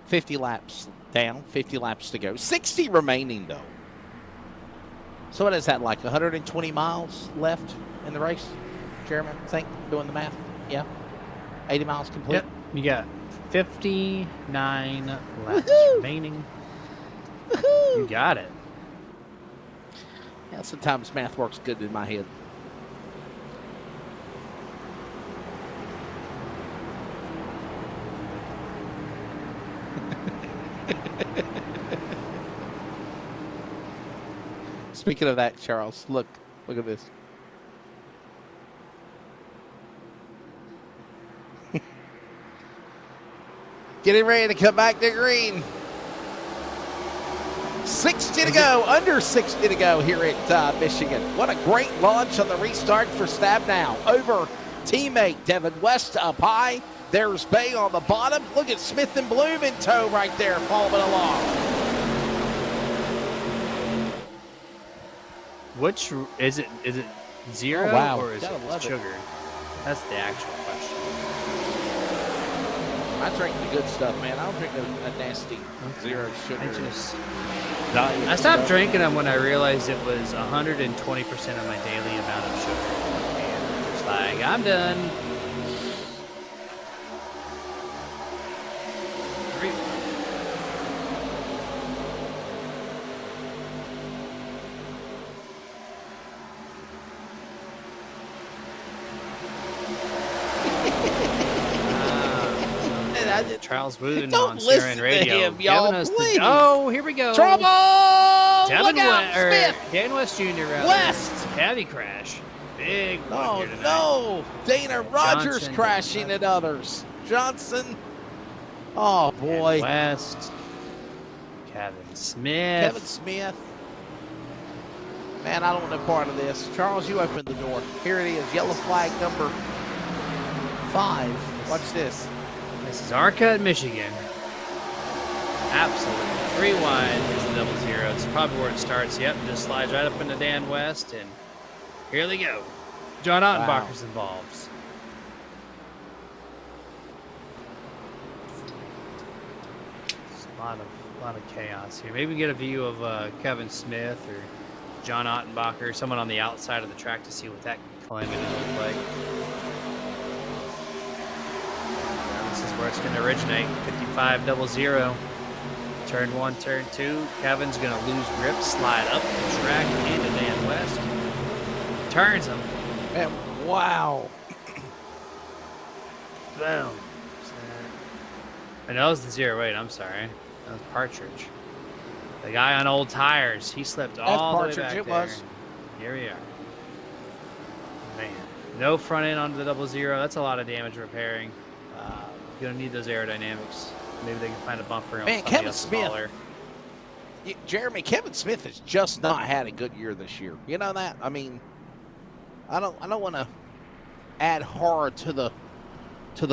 50 laps down, 50 laps to go. 60 remaining, though. So what is that, like 120 miles left in the race, Chairman? I think, doing the math. Yeah. 80 miles complete. Yep. You got 59 laps remaining. Woohoo! You got it. Yeah, sometimes math works good in my head. Speaking of that, Charles, look at this. Getting ready to come back to green. 60 to go, under 60 to go here at Michigan. What a great launch on the restart for Stab now. Over teammate Devin West up high. There's Bay on the bottom. Look at Smith and Bloom in tow right there, following along. Which is it? Is it zero or is it sugar? That's the actual question. I drink the good stuff, man. I don't drink a nasty zero sugar. I stopped drinking them when I realized it was 120% of my daily amount of sugar. And it's like, I'm done. Charles Wooten Don't on listen CRN to Radio. him, y'all, giving us please. oh, here we go. Trouble! Devin Look out, Smith! Dan West Jr. rather. West! Caddy crash. Big one Oh, here tonight. no. Dana Rogers Johnson, crashing at others. Johnson. Oh, boy. West. Kevin Smith. Kevin Smith. Man, I don't want no part of this. Charles, you opened the door. Here it is. Yellow flag number 5. Watch this. This is ARCA at Michigan. Absolutely. 3 wide is the 00. It's probably where it starts. Yep, just slides right up into Dan West, and here they go. John Ottenbacher's involved. It's a lot of chaos here. Maybe get a view of Kevin Smith or John Ottenbacher, someone on the outside of the track to see what that calamity looks like. This is where it's going to originate. 55-00. Turn 1, turn 2. Kevin's going to lose grip, slide up the track into Dan West. Turns him. Man, wow. Boom. And that was the 08. I'm sorry. That was Partridge. The guy on old tires. He slipped all the way back it there. was. Here we are. Man. No front end onto the 00. That's a lot of damage repairing. You're going to need those aerodynamics. Maybe they can find a bumper on somebody Kevin else Smith. smaller. Jeremy, Kevin Smith has just not had a good year this year. You know that? I mean, I don't want to add horror to the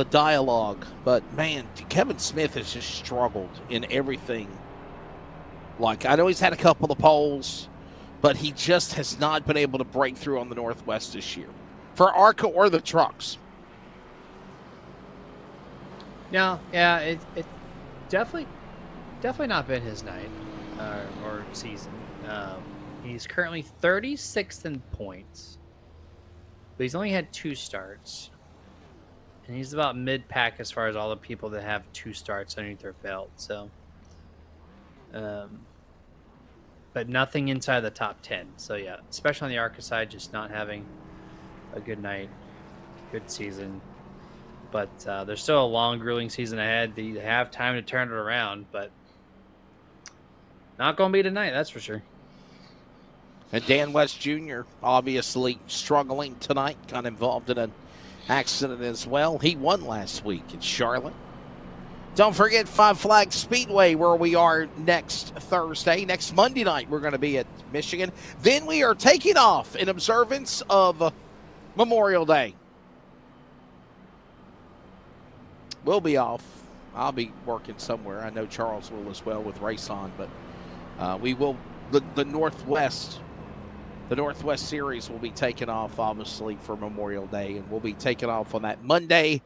dialogue, but man, Kevin Smith has just struggled in everything. Like, I know he's had a couple of poles, but he just has not been able to break through on the Northwest this year for ARCA or the trucks. No, yeah, it definitely not been his night or season. He's currently 36th in points, but he's only had 2 starts, and he's about mid-pack as far as all the people that have 2 starts underneath their belt. So, but nothing inside the top 10. So yeah, especially on the ARCA side, just not having a good night, good season. But there's still a long, grueling season ahead. They have time to turn it around, but not going to be tonight, that's for sure. And Dan West Jr. obviously struggling tonight, got involved in an accident as well. He won last week in Charlotte. Don't forget Five Flags Speedway, where we are next Thursday. Next Monday night, we're going to be at Michigan. Then we are taking off in observance of Memorial Day. We'll be off. I'll be working somewhere. I know Charles will as well with Race On, but we will. The Northwest Series will be taken off, obviously, for Memorial Day, and we'll be taking off on that Monday,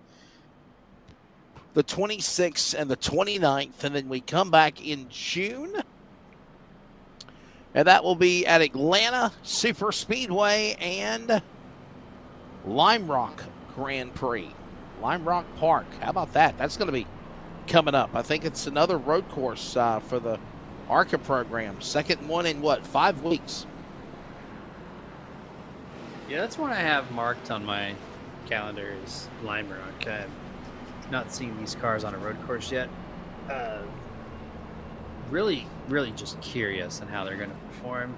the 26th and the 29th, and then we come back in June, and that will be at Atlanta Super Speedway and Lime Rock Grand Prix. Lime Rock Park. How about that? That's going to be coming up. I think it's another road course for the ARCA program. Second one in, 5 weeks? Yeah, that's one I have marked on my calendar is Lime Rock. I've not seen these cars on a road course yet. Really just curious on how they're going to perform.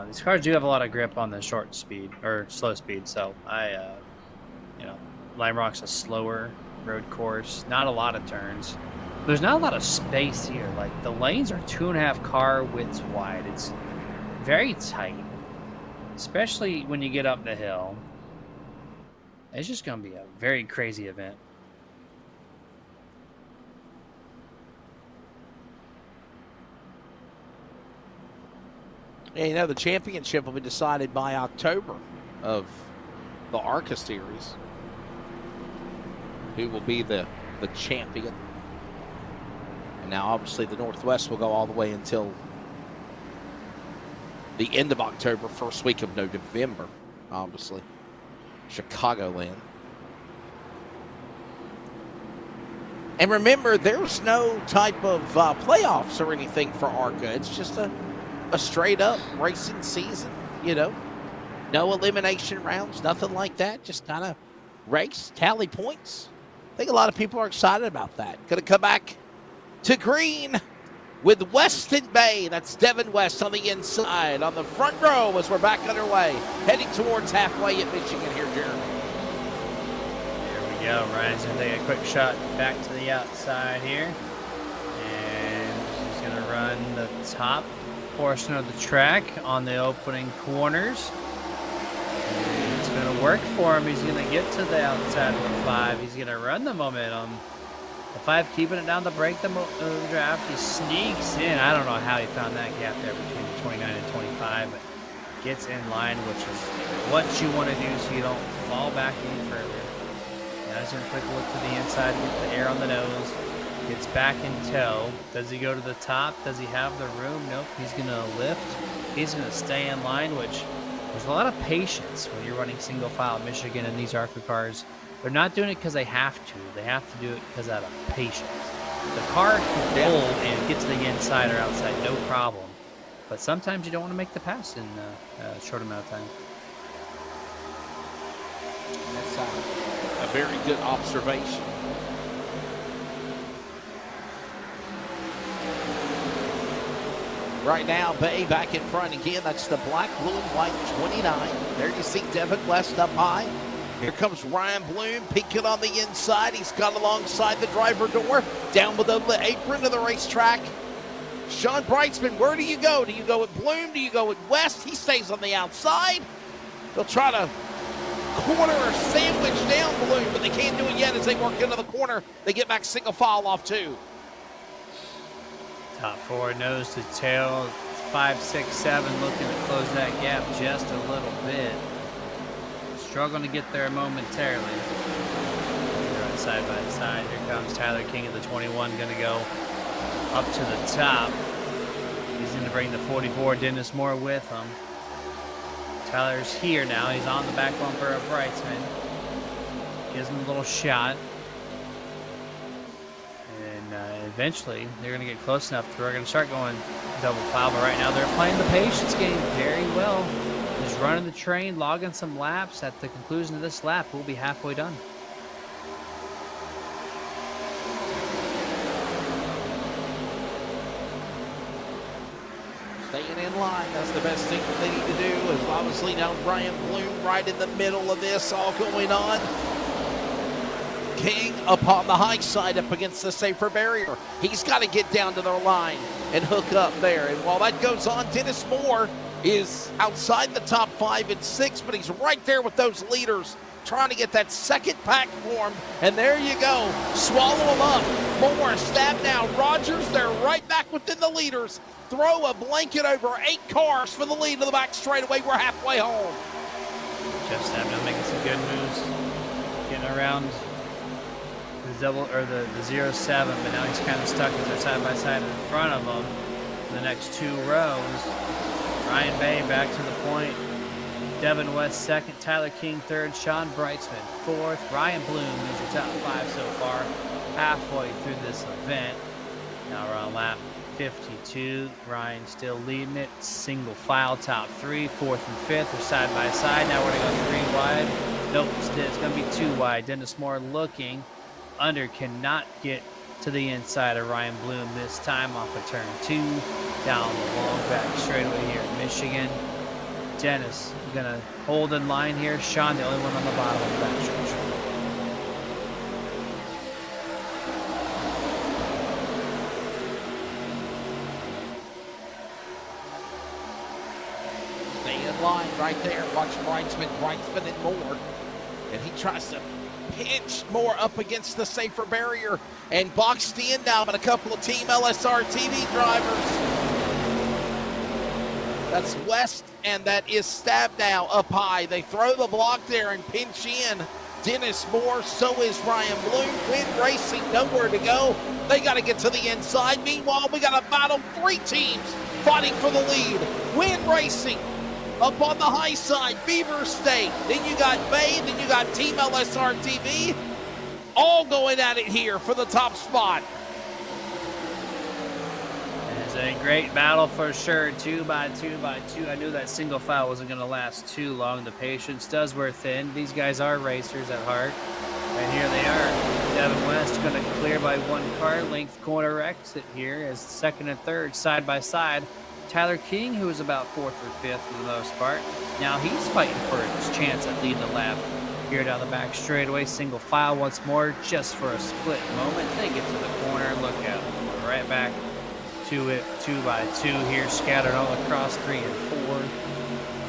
These cars do have a lot of grip on the short speed or slow speed, so Lime Rock's a slower road course, not a lot of turns. There's not a lot of space here. Like, the lanes are 2.5 car widths wide. It's very tight, especially when you get up the hill. It's just going to be a very crazy event. Yeah, the championship will be decided by October of the ARCA series. Who will be the champion? And now, obviously, the Northwest will go all the way until the end of October, first week of November, obviously. Chicagoland. And remember, there's no type of playoffs or anything for ARCA. It's just a straight-up racing season, No elimination rounds, nothing like that. Just kind of race, tally points, think a lot of people are excited about that. Going to come back to green with Weston Bay. That's Devin West on the inside. On the front row as we're back underway. Heading towards halfway at Michigan here, Jeremy. There we go. Ryan's going to take a quick shot back to the outside here. And he's going to run the top portion of the track on the opening corners. And it's going to work for him. He's going to get to the outside of the 5. He's going to run the momentum. The 5 keeping it down to break the draft. He sneaks in. I don't know how he found that gap there between 29 and 25, but gets in line, which is what you want to do so you don't fall back any further. Now he's going to quick look to the inside, get the air on the nose. Gets back in tow. Does he go to the top? Does he have the room? Nope. He's going to lift. He's going to stay in line, which there's a lot of patience when you're running single file Michigan in these ARCA cars. They're not doing it because they have to. They have to do it because out of patience. The car can hold and get to the inside or outside, no problem. But sometimes you don't want to make the pass in a short amount of time. That's a very good observation. Right now, Bay back in front again. That's the black, blue, and white 29. There you see Devin West up high. Here comes Ryan Bloom, peeking on the inside. He's got alongside the driver door, down with the apron to the racetrack. Sean Brightsman, where do you go? Do you go with Bloom? Do you go with West? He stays on the outside. They'll try to corner or sandwich down Bloom, but they can't do it yet as they work into the corner. They get back single file off 2. Top 4 nose to tail, 5, 6, 7 looking to close that gap just a little bit. Struggling to get there momentarily. They're on side by side. Here comes Tyler King of the 21, going to go up to the top. He's going to bring the 44 Dennis Moore with him. Tyler's here now. He's on the back bumper of Brightsman. Gives him a little shot. Eventually, they're going to get close enough to we're going to start going double file. But right now, they're playing the patience game very well. Just running the train, logging some laps. At the conclusion of this lap, we'll be halfway done. Staying in line, that's the best thing that they need to do. Is obviously now Ryan Bloom right in the middle of this all going on. King up on the high side up against the safer barrier. He's got to get down to their line and hook up there. And while that goes on, Dennis Moore is outside the top 5 and 6, but he's right there with those leaders trying to get that second pack formed. And there you go. Swallow them up. Moore, stab now. Rogers, they're right back within the leaders. Throw a blanket over 8 cars for the lead to the back straightaway. We're halfway home. Jeff Stabnow making some good moves. Getting around double or the 0-7, but now he's kind of stuck as they're side by side in front of him. The next 2 rows, Ryan Bay back to the point. Devin West second, Tyler King third, Sean Brightsman fourth, Ryan Bloom is your top 5 so far, halfway through this event. Now we're on lap 52. Ryan still leading it, single file top 3, 4th and 5th are side by side. Now we're gonna go 3 wide. Nope, it's gonna be 2 wide. Dennis Moore looking. Under cannot get to the inside of Ryan Bloom this time off of turn 2. Down the long back straightaway here in Michigan. Dennis gonna hold in line here. Sean, the only one on the bottom of the back stretch. Stay in line right there. Watch Brightsman and Moore. And he tries to pinch Moore up against the safer barrier and boxed in now by a couple of Team LSRTV drivers. That's West and that is Stabnow up high. They throw the block there and pinch in Dennis Moore. So is Ryan Bloom. Win Racing, nowhere to go. They got to get to the inside. Meanwhile, we got a battle. 3 teams fighting for the lead. Win Racing up on the high side, Beaver State. Then you got Bay, then you got Team LSRTV. All going at it here for the top spot. It's a great battle for sure, 2 by 2 by 2. I knew that single file wasn't going to last too long. The patience does wear thin. These guys are racers at heart. And here they are. Devin West going to clear by 1 car length corner exit here as second and third side by side. Tyler King, who was about 4th or 5th for the most part, now he's fighting for his chance at leading the lap. Here down the back straightaway, single file once more, just for a split moment. They get to the corner, look out, right back to it, 2 by 2 here, scattered all across 3 and 4.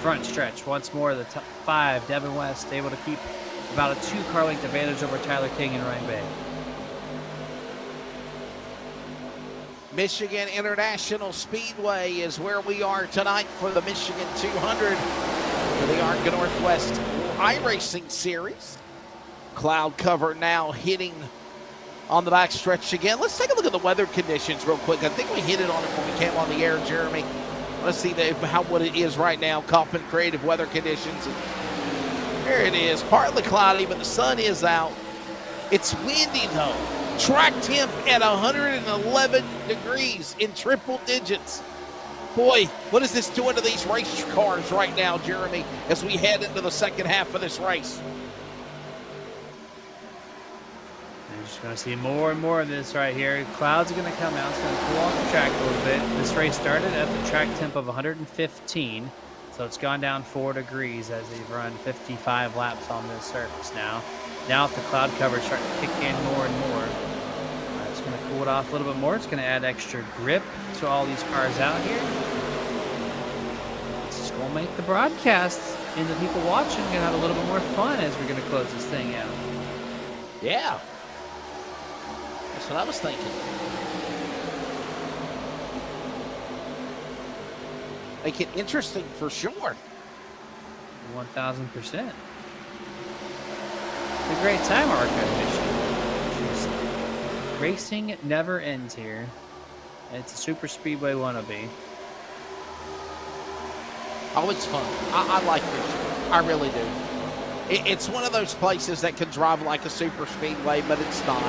Front stretch once more, the top 5, Devin West able to keep about a 2 car length advantage over Tyler King and Ryan Bay. Michigan International Speedway is where we are tonight for the Michigan 200 for the ARCA Northwest iRacing Series. Cloud cover now hitting on the back stretch again. Let's take a look at the weather conditions real quick. I think we hit it on it when we came on the air, Jeremy. Let's see what it is right now. Kaufman Creative weather conditions. There it is. Partly cloudy, but the sun is out. It's windy though. Track temp at 111 degrees in triple digits. Boy, what is this doing to these race cars right now, Jeremy, as we head into the second half of this race? You're just going to see more and more of this right here. Clouds are going to come out. It's going to cool off the track a little bit. This race started at the track temp of 115, so it's gone down 4 degrees as they've run 55 laps on this surface now. Now if the cloud cover starts to kick in more and more, it's going to cool it off a little bit more. It's going to add extra grip to all these cars out here. It's just going to make the broadcast and the people watching going to have a little bit more fun as we're going to close this thing out. Yeah. That's what I was thinking. Make it interesting for sure. 1,000%. It's a great time, ARCA Michigan. Racing never ends here. It's a super speedway wannabe. Oh, it's fun. I like Michigan. I really do. It's one of those places that can drive like a super speedway, but it's not.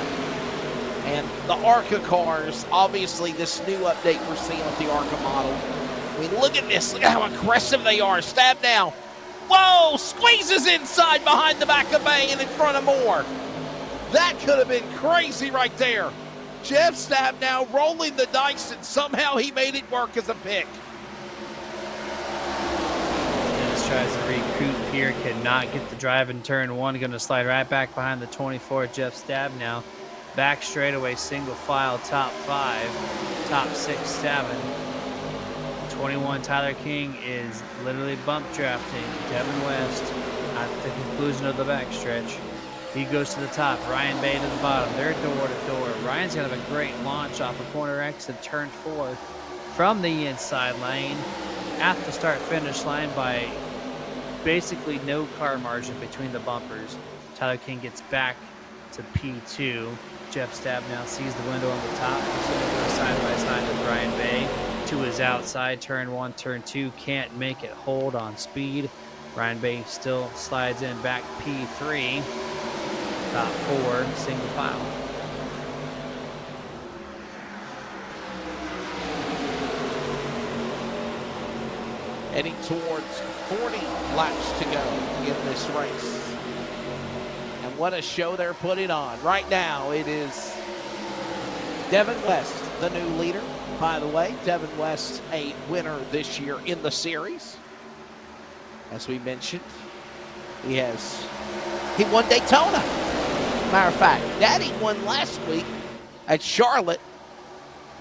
And the ARCA cars, obviously this new update we're seeing with the ARCA model. I mean, look at this. Look at how aggressive they are. Stab now. Whoa! Squeezes inside behind the back of Bay and in front of Moore. That could have been crazy right there. Jeff Stab now rolling the dice, and somehow he made it work as a pick. Dennis tries to recoup here, cannot get the drive in turn 1. Going to slide right back behind the 24. Jeff Stab now. Back straightaway, single file, top 5, top 6 stabbing. 21 Tyler King is literally bump drafting Devin West at the conclusion of the backstretch. He goes to the top, Ryan Bay to the bottom. They're door to door. Ryan's gonna have a great launch off a corner exit, turn 4 from the inside lane at the start finish line by basically no car margin between the bumpers. Tyler King gets back to P2. Jeff Stab now sees the window on the top. He's going to go side by side with Ryan Bay to his outside. Turn 1, turn 2, can't make it hold on speed. Ryan Bay still slides in back P3. Top 4, single file. Heading towards 40 laps to go in this race. And what a show they're putting on. Right now, it is Devin West, the new leader. By the way, Devin West, a winner this year in the series. As we mentioned, he won Daytona. Matter of fact, Daddy won last week at Charlotte.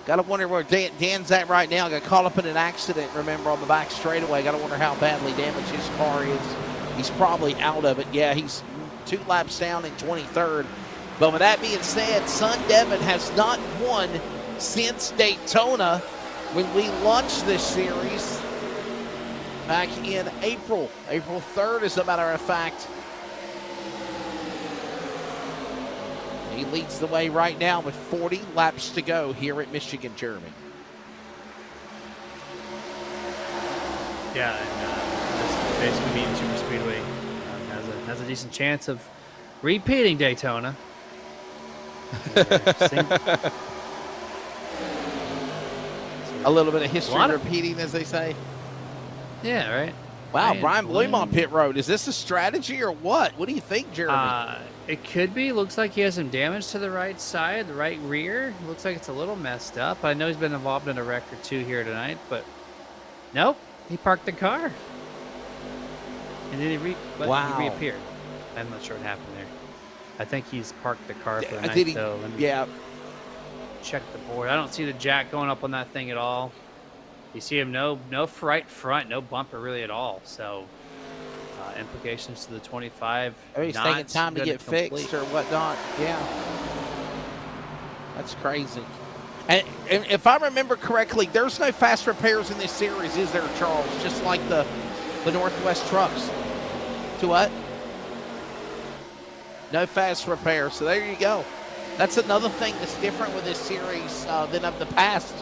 Got to wonder where Dan's at right now. Got caught up in an accident, remember, on the back straightaway. Got to wonder how badly damaged his car is. He's probably out of it. Yeah, he's 2 laps down in 23rd. But with that being said, son Devin has not won since Daytona when we launched this series back in April 3rd, as a matter of fact. He leads the way right now with 40 laps to go here at Michigan, Jeremy. Yeah, and this basically being Super Speedway has a decent chance of repeating Daytona. A little bit of history repeating, as they say. Yeah, right. Wow, Brian Bloom on pit road. Is this a strategy or what? What do you think, Jeremy? It could be. Looks like he has some damage to the right side, the right rear. Looks like it's a little messed up. I know he's been involved in a wreck or two here tonight, but nope. He parked the car. And then he reappeared. I'm not sure what happened there. I think he's parked the car for the night, though. Yeah. Check the board. I don't see the jack going up on that thing at all. You see him, no right front, no bumper really at all. So implications to the 25. He's taking time to get fixed or whatnot. Yeah. That's crazy. And if I remember correctly, there's no fast repairs in this series, is there, Charles? Just like the Northwest trucks. To what? No fast repairs. So there you go. That's another thing that's different with this series than of the past.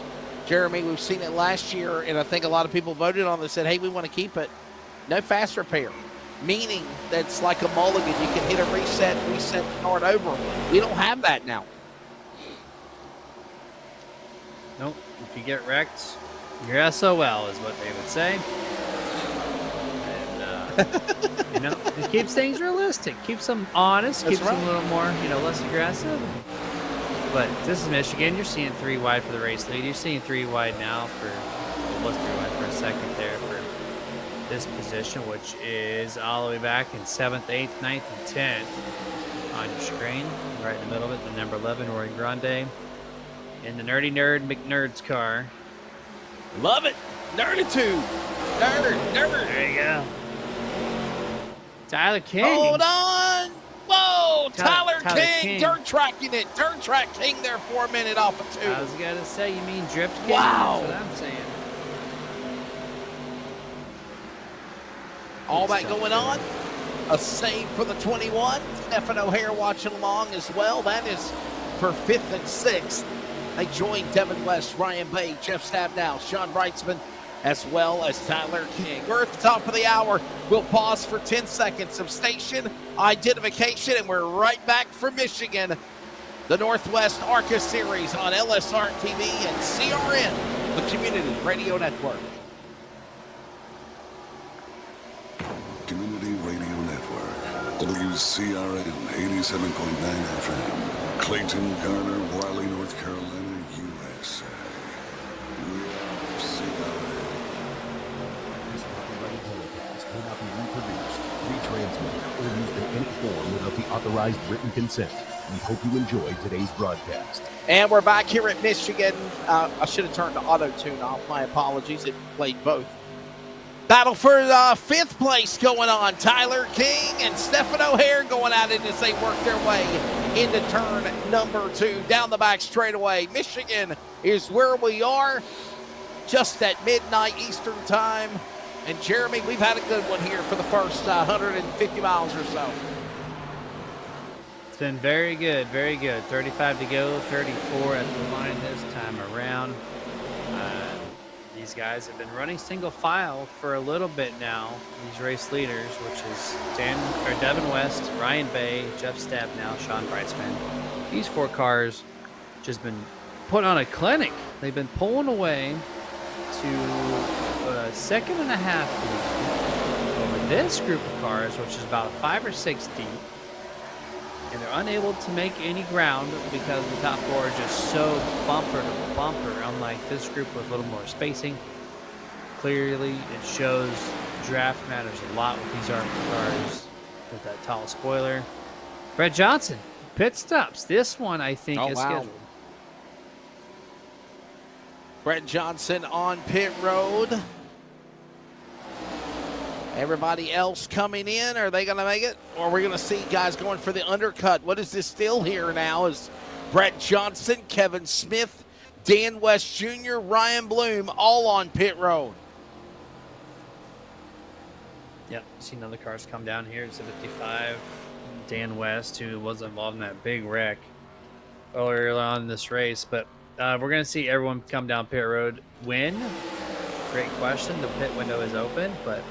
Jeremy, we've seen it last year, and I think a lot of people voted on this, said, hey, we want to keep it. No fast repair, meaning that's like a mulligan. You can hit a reset, start over. We don't have that now. Nope. If you get wrecked, you're SOL is what they would say. And, it keeps things realistic. Keeps them honest. Keeps them a little more, less aggressive. But this is Michigan. You're seeing 3 wide for the race lead. You're seeing 3 wide now for, well, 3 wide for a second there for this position, which is all the way back in 7th, 8th, 9th, and 10th on your screen. Right in the middle of it, the number 11, Roy Grande. In the Nerdy Nerd McNerd's car. Love it. Nerditude. Nerd. There you go. Tyler King. Hold on. Whoa, Tyler King. Dirt tracking it. Dirt track King there for a minute off of 2. I was going to say, you mean Drift King? Wow. That's what I'm saying. All that going on. A save for the 21. Stephen O'Hare watching along as well. That is for 5th and 6th. They join Devin West, Ryan Bay, Jeff Stabnow, Sean Brightsman, as well as Tyler King. We're at the top of the hour. We'll pause for 10 seconds of station identification, and we're right back from Michigan. The Northwest ARCA Series on LSRTV and CRN, the Community Radio Network. Community Radio Network, WCRN 87.9 FM, Clayton, Garner, Wiley, North Carolina, USA. We are CRN. This copyrighted telecast may not be reproduced, retransmitted, or used in any form without the authorized written consent. We hope you enjoy today's broadcast. And we're back here at Michigan. I should have turned the auto-tune off. My apologies. It played both. Battle for 5th place going on. Tyler King and Stephen O'Hare going at it as they work their way into turn number 2. Down the back straightaway. Michigan is where we are, just at midnight Eastern time. And Jeremy, we've had a good one here for the first 150 miles or so. It's been very good, very good. 35 to go, 34 at the line this time around. These guys have been running single file for a little bit now. These race leaders, which is Devin West, Ryan Bay, Jeff Stabnow, Sean Brightsman. These 4 cars just been put on a clinic. They've been pulling away to a 2.5 lead over this group of cars, which is about 5 or 6 deep. And they're unable to make any ground because the top 4 are just so bumper to bumper, unlike this group with a little more spacing. Clearly, it shows draft matters a lot with these ARCA cars with that tall spoiler. Brett Johnson, pit stops. This one, I think, is scheduled. Brett Johnson on pit road. Everybody else coming in, are they going to make it? Or are we going to see guys going for the undercut? What is this still here now is Brett Johnson, Kevin Smith, Dan West Jr., Ryan Bloom, all on pit road. Yep, seen other cars come down here. It's a 55. Dan West, who was involved in that big wreck earlier on in this race. But we're going to see everyone come down pit road. When? Great question. The pit window is open, but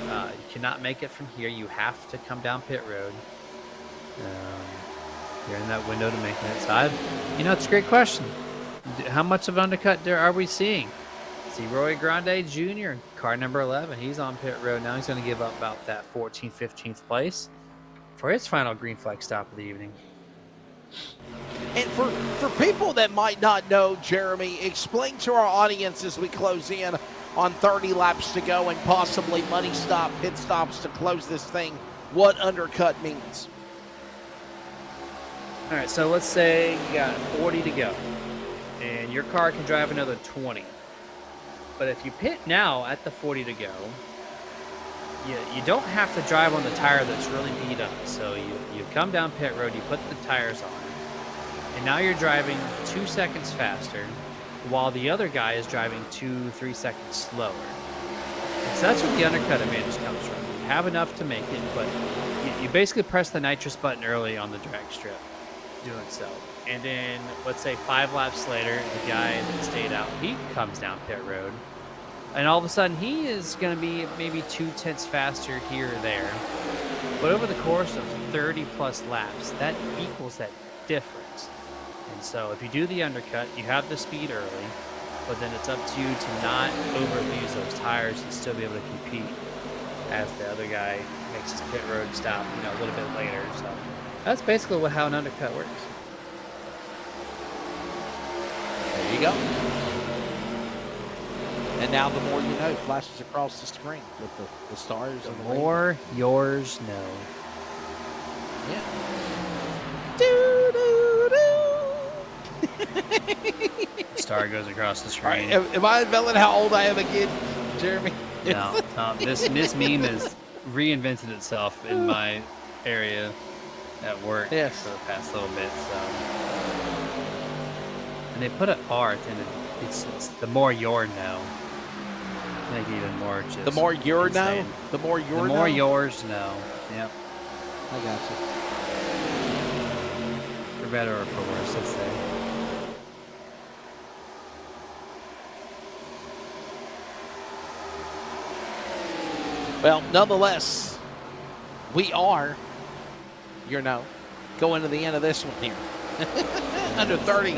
you cannot make it from here. You have to come down pit road. You're in that window to make it. So it's a great question. How much of undercut there are we seeing? see Roy Grande Jr., car number 11. He's on pit road now. He's going to give up about that 14th, 15th place for his final green flag stop of the evening. And for people that might not know, Jeremy, explain to our audience as we close in on 30 laps to go and possibly pit stops to close this thing, what undercut means. All right, so let's say you got 40 to go, and your car can drive another 20. But if you pit now at the 40 to go, you don't have to drive on the tire that's really beat up. So you come down pit road, you put the tires on, and now you're driving 2 seconds faster, while the other guy is driving 2-3 seconds slower. And so that's where the undercut advantage comes from. You have enough to make it, but you basically press the nitrous button early on the drag strip, doing so. And then, let's say 5 laps later, the guy that stayed out, he comes down pit road. And all of a sudden, he is going to be maybe 2/10 faster here or there. But over the course of 30-plus laps, that equals that difference. And so if you do the undercut, you have the speed early, but then it's up to you to not overuse those tires and still be able to compete as the other guy makes his pit road stop, a little bit later. So that's basically how an undercut works. There you go. And now the more you know flashes across the screen with the stars. The and the more yours know. Yeah. Do, do, do. Star goes across the screen. Right, am I unveiling how old I am again, Jeremy? No, this meme has reinvented itself in my area at work for the past little bit. So, and they put an R at the end of it. It's the more your know. I think even more just the more your insane. know? The more your The know? more yours know. Yep. I got you. For better or for worse, let's say. Well, nonetheless, we are, going to the end of this one here. Under 30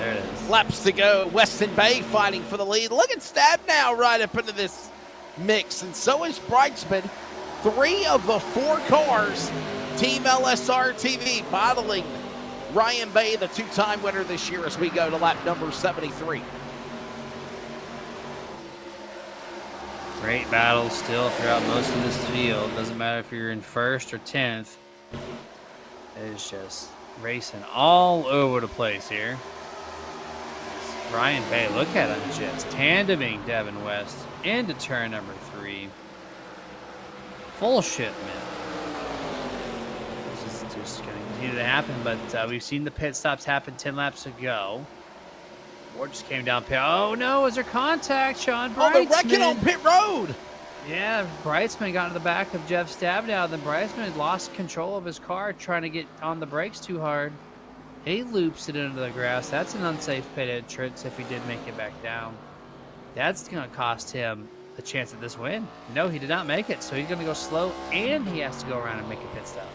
laps to go. Weston Bay fighting for the lead. Look at Stab now right up into this mix, and so is Brightsman. 3 of the 4 cars, Team LSRTV battling Ryan Bay, the 2-time winner this year, as we go to lap number 73. Great battle still throughout most of this field. Doesn't matter if you're in 1st or 10th. It is just racing all over the place here. Ryan Bay, look at him just tandeming Devin West into turn number 3. Full shit, man. This is just going to continue to happen, but we've seen the pit stops happen 10 laps ago. Ward just came down pit. Oh no, was there contact, Sean Brightsman? Oh, they're wrecking on pit road. Yeah, Brightsman got in the back of Jeff Stabnow. Then Brightsman lost control of his car trying to get on the brakes too hard. He loops it into the grass. That's an unsafe pit entrance if he did make it back down. That's going to cost him the chance at this win. No, he did not make it, so he's going to go slow, and he has to go around and make a pit stop.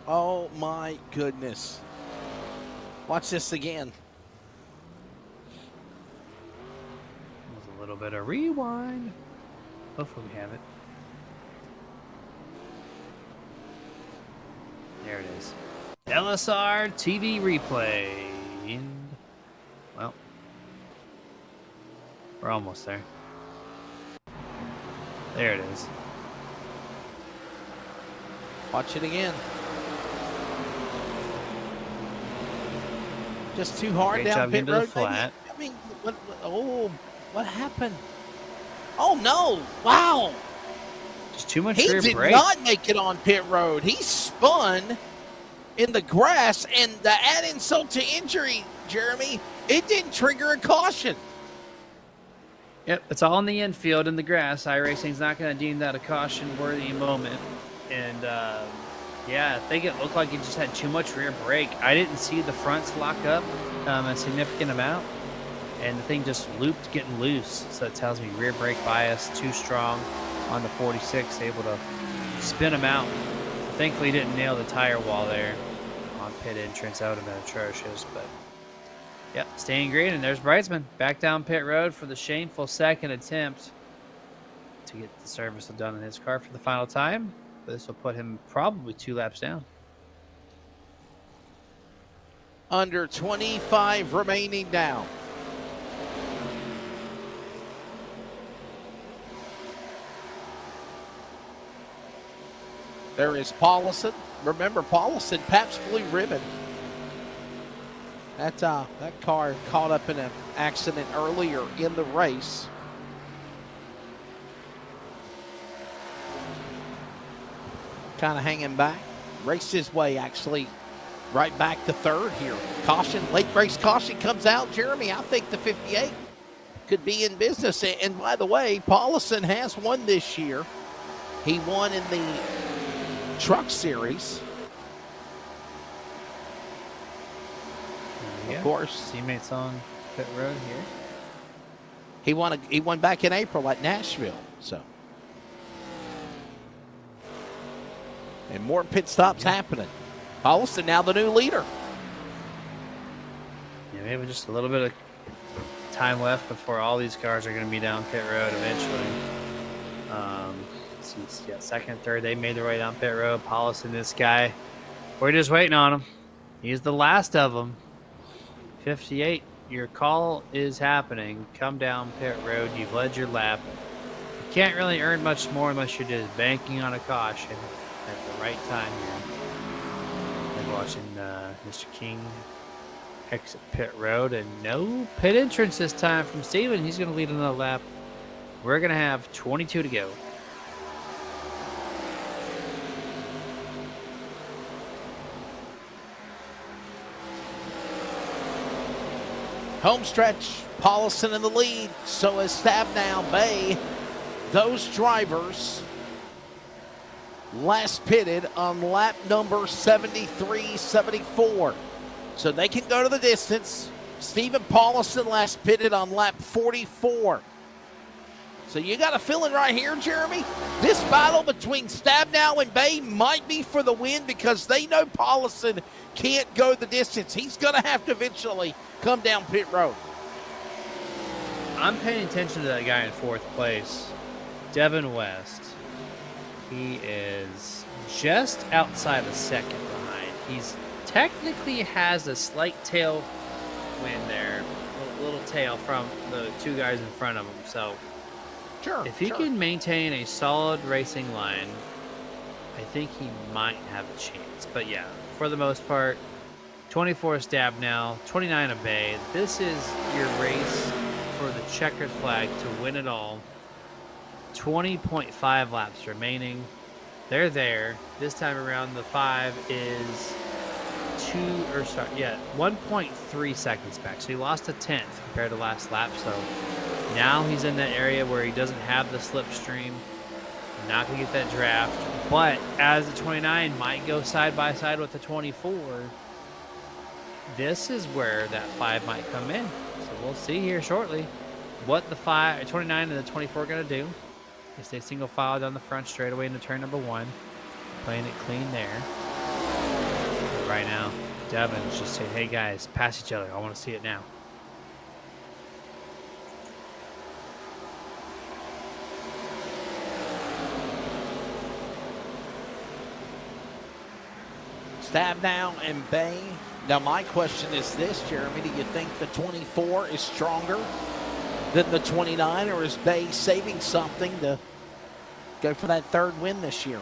Oh my goodness. Watch this again. With a little bit of rewind. Hopefully we have it. There it is. LSRTV replay. And, well, we're almost there. There it is. Watch it again. Just too hard Great down job pit into the road. flat. I mean, what happened? Oh no! Wow! Just too much He rear did brake. not make it on pit road. He spun in the grass, and to add insult to injury, Jeremy, it didn't trigger a caution. Yep, it's all in the infield in the grass. iRacing's not going to deem that a caution-worthy moment. And, yeah, I think it looked like it just had too much rear brake. I didn't see the fronts lock up a significant amount, and the thing just looped getting loose. So it tells me rear brake bias too strong on the 46, able to spin them out. Thankfully, he didn't nail the tire wall there on pit entrance. That would have been atrocious, but Yep, staying green, and there's Brightsman back down pit road for the shameful second attempt to get the service done in his car for the final time. This will put him probably 2 laps down. Under 25 remaining now. There is Paulison. Remember, Paulison, Pabst Blue Ribbon. That car caught up in an accident earlier in the race. Kind of hanging back. Raced his way, actually, right back to third here. Caution, late race caution comes out. Jeremy, I think the 58 could be in business. And by the way, Paulison has won this year. He won in the Truck Series. Of course, teammates on pit road here. He won back in April at Nashville. So, and more pit stops happening. Paulson now the new leader. Yeah, maybe just a little bit of time left before all these cars are going to be down pit road eventually. Yeah, second, third, they made their way down pit road. Paulson, this guy, we're just waiting on him. He's the last of them. 58, your call is happening. Come down pit road. You've led your lap. You can't really earn much more unless you're just banking on a caution at the right time here. And watching Mr. King exit pit road, and no pit entrance this time from Steven. He's going to lead another lap. We're going to have 22 to go. Home stretch, Paulson in the lead. So is Stabnow, Bay. Those drivers last pitted on lap number 73, 74. So they can go to the distance. Stephen Paulson last pitted on lap 44. So you got a feeling right here, Jeremy? This battle between Stabnow and Bay might be for the win because they know Paulson can't go the distance. He's going to have to eventually come down pit road. I'm paying attention to that guy in fourth place, Devin West. He is just outside of second behind. He's technically has a slight tail wind there, a little tail from the two guys in front of him. So if he can maintain a solid racing line, I think he might have a chance. But yeah, for the most part, 24 Stabnow, 29 Bay. This is your race for the checkered flag to win it all. 20.5 laps remaining. They're there. This time around, the 5 is 1.3 seconds back. So he lost a 10th compared to last lap. So now he's in that area where he doesn't have the slipstream. Not going to get that draft. But as the 29 might go side by side with the 24, this is where that 5 might come in. So we'll see here shortly what the 29 and the 24 are going to do. They stay single file down the front straightaway into turn number 1. Playing it clean there. But right now, Devin's just saying, hey guys, pass each other. I want to see it now. Stabnow and Bay. Now my question is this, Jeremy, do you think the 24 is stronger than the 29, or is Bay saving something to go for that third win this year?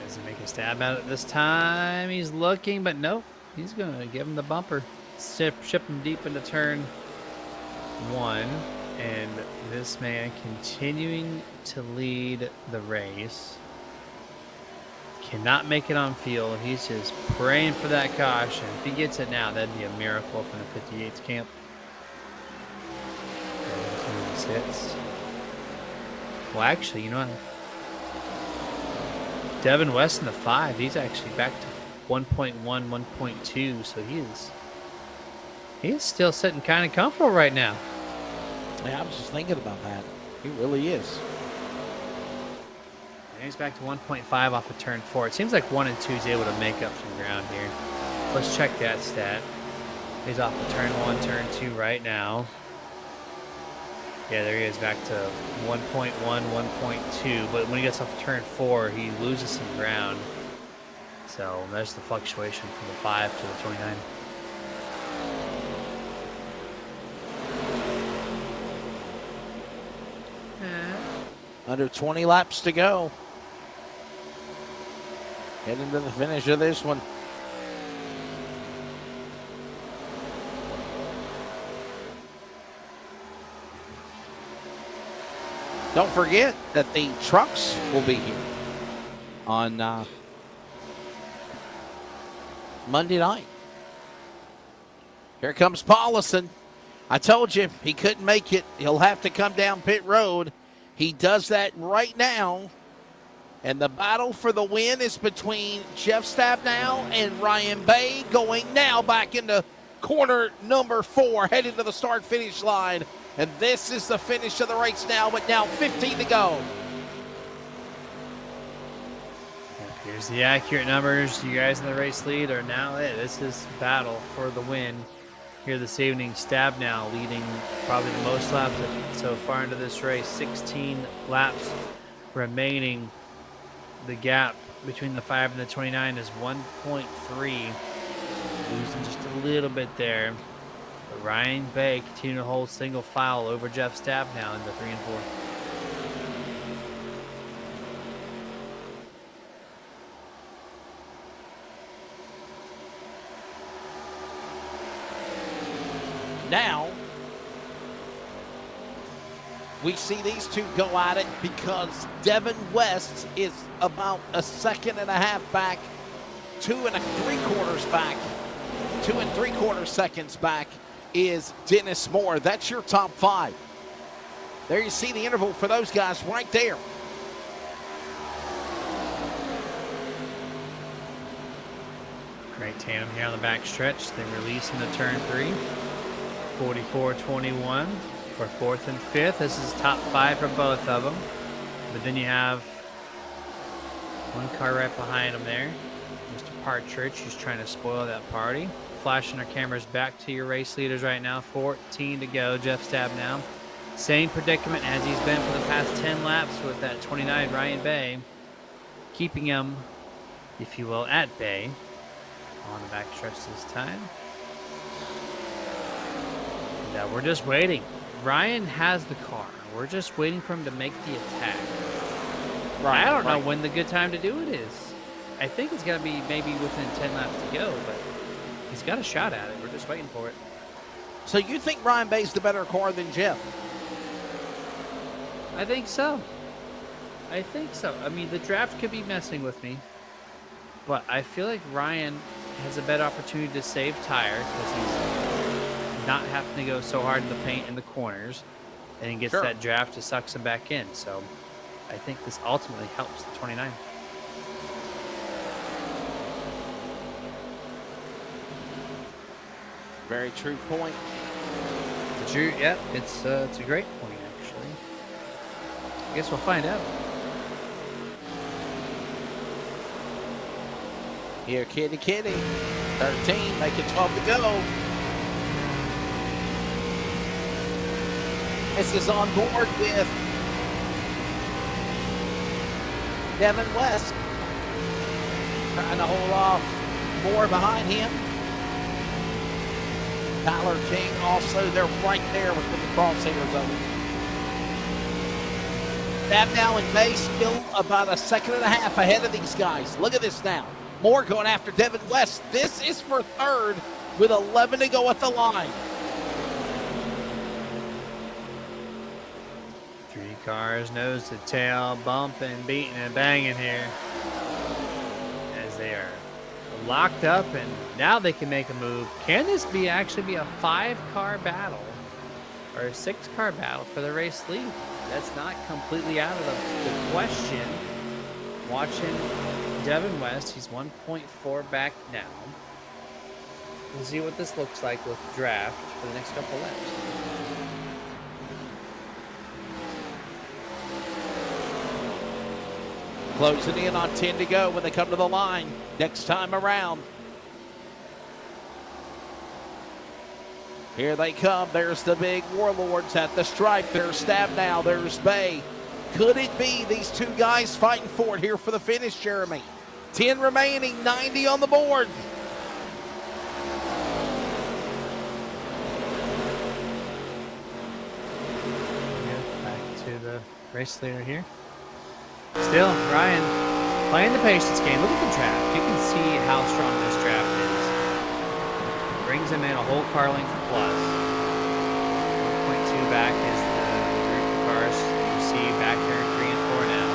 He's going to make a stab at it this time. He's looking, but nope. He's going to give him the bumper. Ship him deep into turn 1. And this man continuing to lead the race. Cannot make it on field. He's just praying for that caution. If he gets it now, that'd be a miracle from the 58's camp. Well, actually, you know what? Devin West in the 5. He's actually back to 1.1, 1.2. So he is still sitting kind of comfortable right now. Yeah, I was just thinking about that. He really is. He's back to 1.5 off of turn 4. It seems like 1 and 2 is able to make up some ground here. Let's check that stat. He's off of turn 1, turn 2 right now. Yeah, there he is, back to 1.1, 1.2. But when he gets off of turn 4, he loses some ground. So there's the fluctuation from the 5 to the 29. Under 20 laps to go. Heading to the finish of this one. Don't forget that the trucks will be here on Monday night. Here comes Paulison. I told you he couldn't make it. He'll have to come down pit road. He does that right now. And the battle for the win is between Jeff Stabnow and Ryan Bay, going now back into corner number 4, heading to the start-finish line. And this is the finish of the race now, but now 15 to go. Here's the accurate numbers. You guys in the race lead are now it. This is battle for the win here this evening. Stabnow leading probably the most laps so far into this race. 16 laps remaining. The gap between the 5 and the 29 is 1.3. Losing just a little bit there. But Ryan Bay continuing to hold single file over Jeff Stabnow in the 3 and 4. Now, we see these two go at it because Devin West is about a second and a half back, 2 3/4 back, 2 3/4 seconds back is Dennis Moore. That's your top 5. There you see the interval for those guys right there. Great tandem here on the back stretch. They release into turn 3. 44-21 for 4th and 5th. This is top 5 for both of them. But then you have one car right behind them there. Mr. Partridge, who's trying to spoil that party. Flashing our cameras back to your race leaders right now. 14 to go. Jeff Stabnow. Same predicament as he's been for the past 10 laps with that 29 Ryan Bay. Keeping him, if you will, at bay on the back stretch this time. And, we're just waiting. Ryan has the car. We're just waiting for him to make the attack. Right, I don't know when the good time to do it is. I think it's going to be maybe within 10 laps to go, but he's got a shot at it. We're just waiting for it. So you think Ryan Bay's the better car than Jeff? I think so. I think so. I mean, the draft could be messing with me, but I feel like Ryan has a better opportunity to save tire because he's not having to go so hard in the paint in the corners, and he gets that draft to sucks him back in. So I think this ultimately helps the 29. Very true point. Yeah, it's a great point, actually. I guess we'll find out. Here, kitty. 13, making 12 to go. This is on board with Devin West. Trying to hold off Moore behind him. Tyler King also, they're right there with the crosshairs of it. Stabnow and Bay still about a second and a half ahead of these guys. Look at this now. Moore going after Devin West. This is for third with 11 to go at the line. 3 cars, nose to tail, bumping, beating, and banging here as they are locked up, and now they can make a move. Can this actually be a 5-car battle or a 6-car battle for the race lead? That's not completely out of the question. Watching Devin West, he's 1.4 back now. We'll see what this looks like with draft for the next couple laps. Closing in on 10 to go when they come to the line next time around. Here they come. There's the big Warlords at the stripe. There's Stab now. There's Bay. Could it be these two guys fighting for it here for the finish, Jeremy? 10 remaining, 90 on the board. Back to the race leader here. Still, Ryan playing the patience game. Look at the draft. You can see how strong this draft is. Brings him in a whole car length plus. 1.2 back is the group of cars you see back here in 3 and 4 now.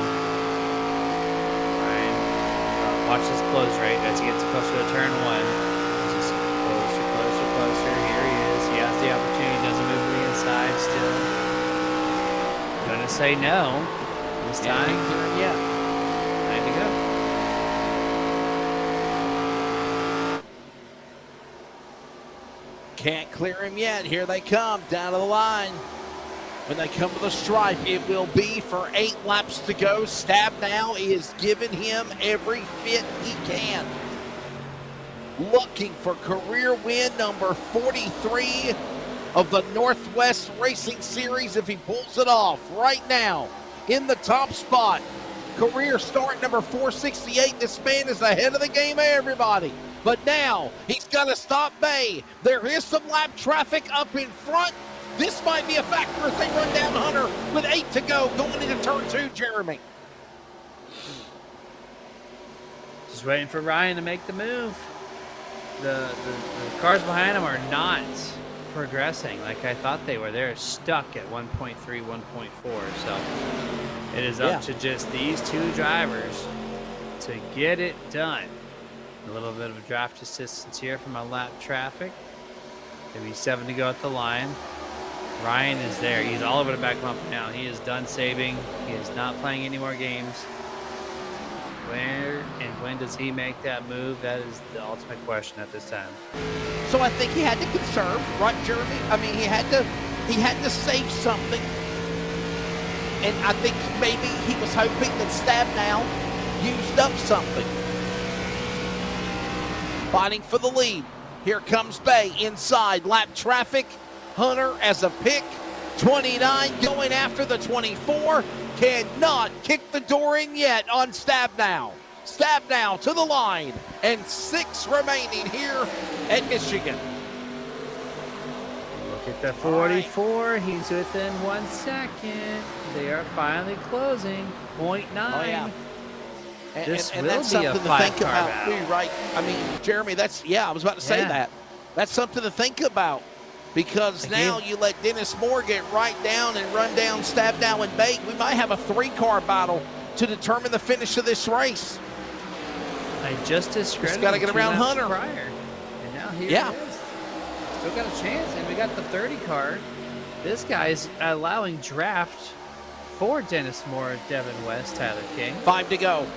Ryan, watch this close rate as he gets closer to turn 1. This is closer, closer, closer. Here he is. He has the opportunity. Doesn't move to the inside still. Gonna say no. This time, yeah. 9 to go. Can't clear him yet. Here they come down to the line. When they come to the stripe, it will be for 8 laps to go. Stab now is giving him every fit he can. Looking for career win number 43 of the Northwest Racing Series if he pulls it off right now. In the top spot, career start number 468. This man is ahead of the game, everybody. But now he's got to stop Bay. There is some lap traffic up in front. This might be a factor as they run down Hunter with 8 to go going into turn 2, Jeremy. Just waiting for Ryan to make the move. The cars behind him are not progressing like I thought they were. They're stuck at 1.3, 1.4. So it is up to just these two drivers to get it done. A little bit of draft assistance here from my lap traffic. Maybe 7 to go at the line. Ryan is there. He's all over the back bump now. He is done saving. He is not playing any more games. Where and when does he make that move? That is the ultimate question at this time. So I think he had to conserve, right, Jeremy? I mean, he had to save something. And I think maybe he was hoping that Stab now used up something. Fighting for the lead. Here comes Bay inside. Lap traffic. Hunter as a pick. 29 going after the 24. Cannot kick the door in yet on Stab now. Stab now to the line. And 6 remaining here at Michigan. Look at the 44. Right. He's within 1 second. They are finally closing. 0.9. Oh, yeah. This and will that's be something a to think about battle. too, right? I mean, Jeremy, I was about to say that. That's something to think about because now you let Dennis Moore get right down and run down, Stab down, and Bate. We might have a 3-car battle to determine the finish of this race. I just discredited. Got to get around Hunter. Prior. And now here it is. Still got a chance, and we got the 30 car. This guy's allowing draft for Dennis Moore, Devin West, Tyler King. 5 to go.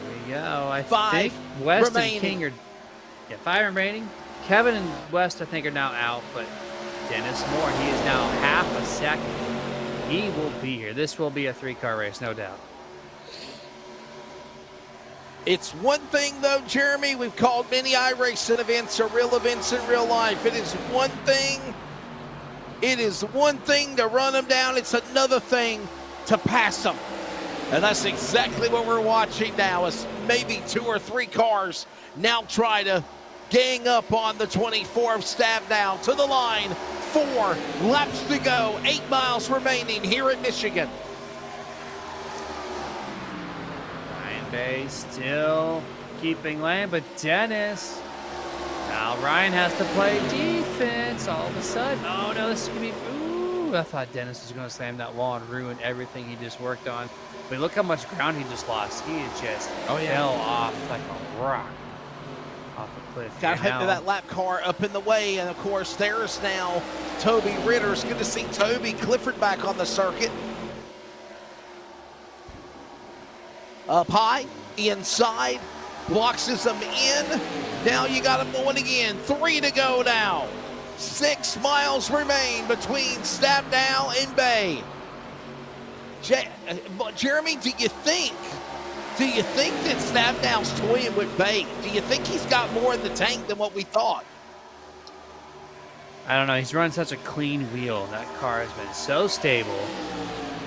Here we go. I 5 think West remaining. and King are 5 remaining. Kevin and West, I think, are now out, but Dennis Moore, he is now half a second. He will be here. This will be a 3-car race, no doubt. It's one thing, though, Jeremy. We've called many iRacing events or real events in real life. It is one thing. It is one thing to run them down. It's another thing to pass them. And that's exactly what we're watching now as maybe 2 or 3 cars now try to gang up on the 24 of Stab now to the line. 4 laps to go, 8 miles remaining here at Michigan. Ryan Bay still keeping lane, but Dennis. Now Ryan has to play defense all of a sudden. Oh no, this is going to be, ooh, I thought Dennis was going to slam that wall and ruin everything he just worked on. But look how much ground he just lost. He just fell off like a rock off a cliff. Got to hope that lap car up in the way. And of course, there's now Toby Ritter. It's good to see Toby Clifford back on the circuit. Up high, inside, boxes them in. Now you got them going again. 3 to go now. 6 miles remain between Stab now and Bay. Jeremy, do you think that Stabnow's toying with bait? Do you think he's got more in the tank than what we thought? I don't know. He's running such a clean wheel. That car has been so stable.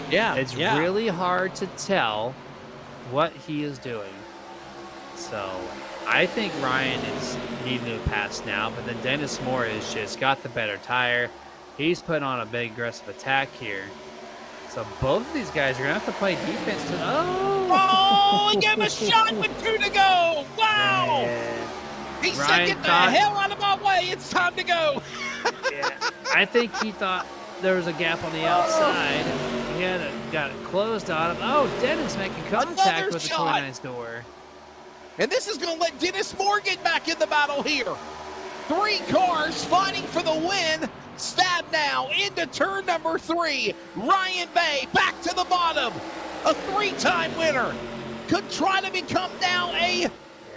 Yeah. It's really hard to tell what he is doing. So I think Ryan is needing to pass now, but then Dennis Moore has just got the better tire. He's putting on a big aggressive attack here. So both of these guys are going to have to play defense. Oh, he gave him a shot with 2 to go. Wow. Man. He said, Ryan get the hell out of my way. It's time to go. Yeah, I think he thought there was a gap on the outside. He got it closed on him. Oh, Dennis making contact with the 29's door. And this is going to let Dennis Moore get back in the battle here. 3 cars fighting for the win. Stab now into turn number 3. Ryan Bay back to the bottom. A 3-time winner. Could try to become now a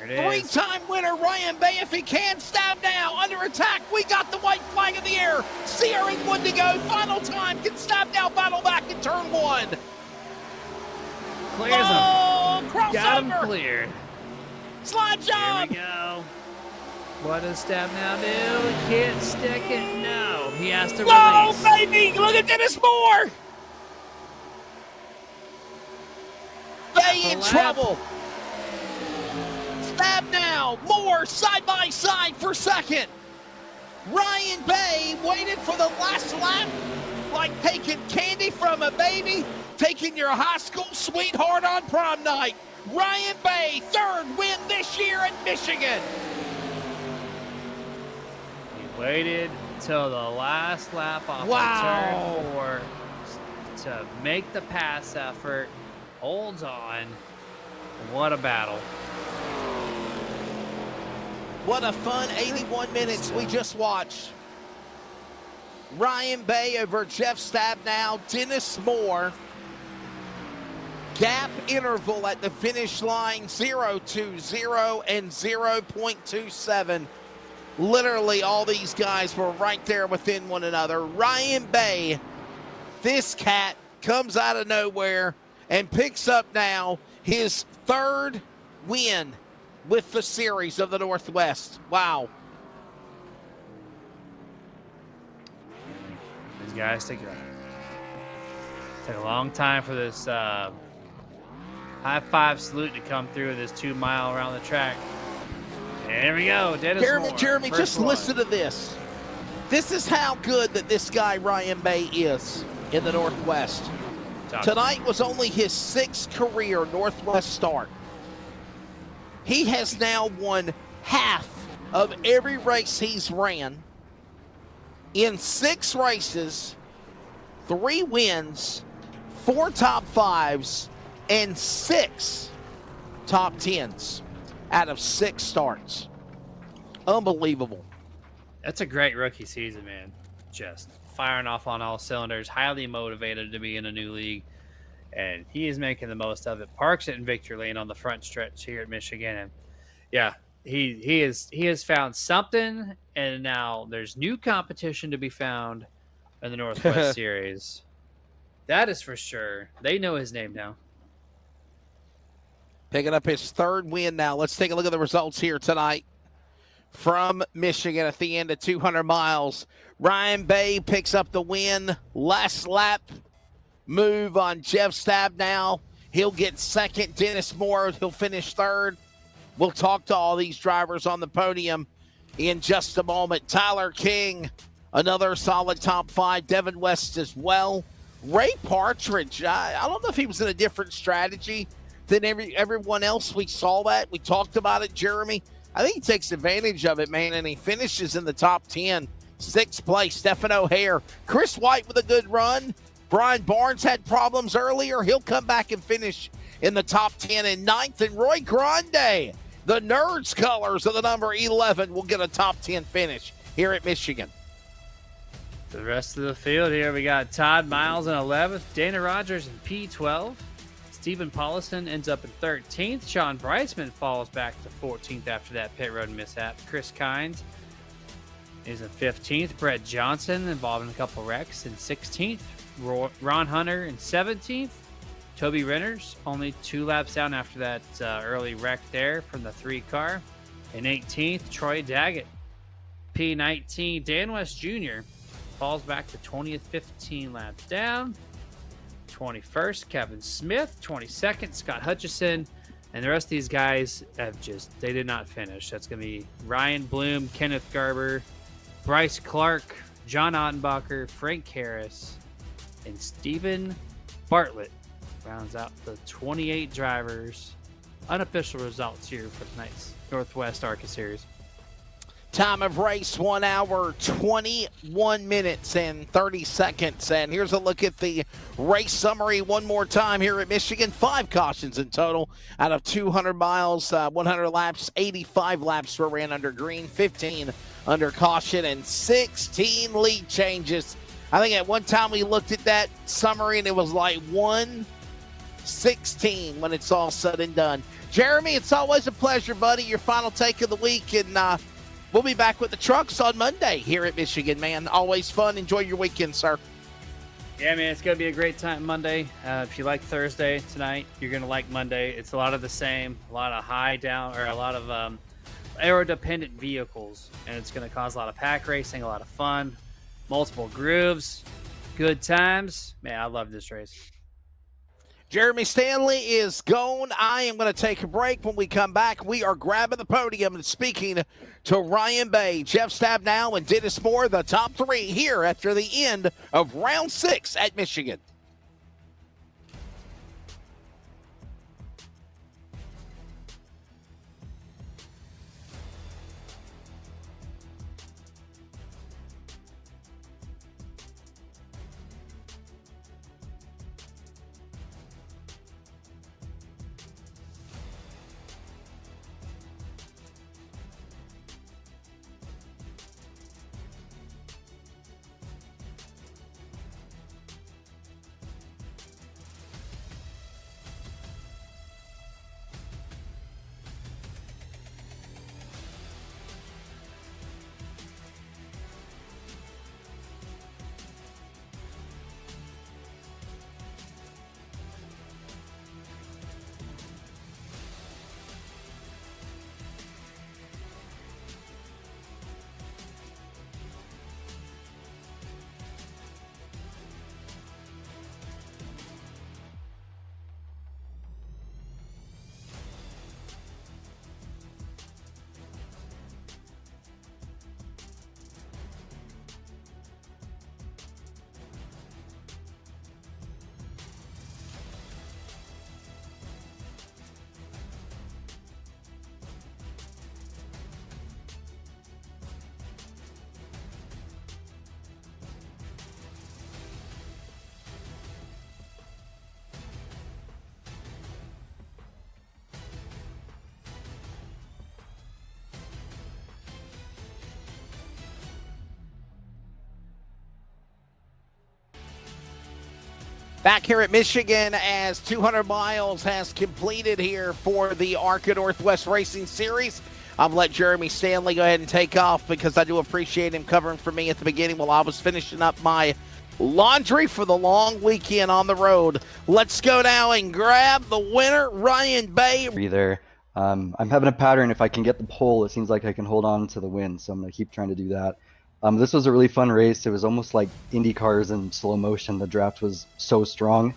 3-time winner. Ryan Bay, if he can. Stab now under attack. We got the white flag in the air. CRN 1 to go. Final time. Can Stab now battle back in turn 1. Clears him. Crossover. Got him cleared. Slide job. Here we go. What does Stab now do? He can't stick it. No, he has to release. Oh, baby! Look at Dennis Moore. Bay in trouble. Stab now. Moore side by side for second. Ryan Bay waited for the last lap, like taking candy from a baby, taking your high school sweetheart on prom night. Ryan Bay, 3rd win this year in Michigan. He waited till the last lap off Wow. of turn 4 to make the pass effort. Holds on. What a battle. What a fun 81 minutes we just watched. Ryan Bay over Jeff Stabnow, Dennis Moore. Gap interval at the finish line, 0.20 and 0.27. Literally all these guys were right there within one another. Ryan Bay, this cat, comes out of nowhere and picks up now his 3rd win with the series of the Northwest. Wow. These guys take a long time for this high five salute to come through this 2 mile around the track. There we go. Jeremy, just listen to this. This is how good that this guy Ryan Bay is in the Northwest. Tonight was only his 6th career Northwest start. He has now won half of every race he's ran. In 6 races, 3 wins, 4 top 5s, and 6 top 10s out of 6 starts. Unbelievable. That's a great rookie season, man. Just firing off on all cylinders, highly motivated to be in a new league, and he is making the most of it. Parks it in victory lane on the front stretch here at Michigan, and yeah, he has found something, and now there's new competition to be found in the Northwest Series. That is for sure. They know his name now. Picking up his 3rd win now. Let's take a look at the results here tonight from Michigan at the end of 200 miles. Ryan Bay picks up the win. Last lap move on Jeff Stabnow. He'll get 2nd. Dennis Moore, he'll finish 3rd. We'll talk to all these drivers on the podium in just a moment. Tyler King, another solid top 5. Devin West as well. Ray Partridge, I don't know if he was in a different strategy than everyone else. We saw that. We talked about it, Jeremy. I think he takes advantage of it, man, and he finishes in the top 10. 6th place, Stephen O'Hare. Chris White with a good run. Brian Barnes had problems earlier. He'll come back and finish in the top 10 and 9th. And Roy Grande, the Nerds colors of the number 11, will get a top 10 finish here at Michigan. The rest of the field here, we got Todd Miles in 11th, Dana Rogers in P12. Stephen Paulison ends up in 13th. Sean Breisman falls back to 14th after that pit road mishap. Chris Kynes is in 15th. Brett Johnson involved in a couple wrecks in 16th. Ron Hunter in 17th. Toby Renners only 2 laps down after that early wreck there from the 3 car. In 18th, Troy Daggett. P19, Dan West Jr. falls back to 20th, 15 laps down. 21st, Kevin Smith. 22nd, Scott Hutchison. And the rest of these guys they did not finish. That's going to be Ryan Bloom, Kenneth Garber, Bryce Clark, John Ottenbacher, Frank Harris, and Stephen Bartlett rounds out the 28 drivers. Unofficial results here for tonight's Northwest ARCA Series. Time of race, 1 hour, 21 minutes and 30 seconds. And here's a look at the race summary one more time here at Michigan. 5 cautions in total out of 200 miles, 100 laps, 85 laps were ran under green, 15 under caution, and 16 lead changes. I think at one time we looked at that summary and it was like 1:16 when it's all said and done. Jeremy, it's always a pleasure, buddy. Your final take of the week, and we'll be back with the trucks on Monday here at Michigan, man. Always fun. Enjoy your weekend, sir. Yeah, man, it's going to be a great time Monday. If you like Thursday tonight, you're going to like Monday. It's a lot of the same, a lot of a lot of aero-dependent vehicles, and it's going to cause a lot of pack racing, a lot of fun, multiple grooves, good times. Man, I love this race. Jeremy Stanley is gone. I am going to take a break. When we come back, we are grabbing the podium and speaking to Ryan Bay, Jeff Stabnow, and Dennis Moore, the top 3 here after the end of round 6 at Michigan. Back here at Michigan as 200 miles has completed here for the ARCA Northwest Racing Series. I've let Jeremy Stanley go ahead and take off because I do appreciate him covering for me at the beginning while I was finishing up my laundry for the long weekend on the road. Let's go now and grab the winner, Ryan Bay. There. I'm having a pattern. If I can get the pole, it seems like I can hold on to the win, so I'm going to keep trying to do that. This was a really fun race. It was almost like Indy cars in slow motion. The draft was so strong.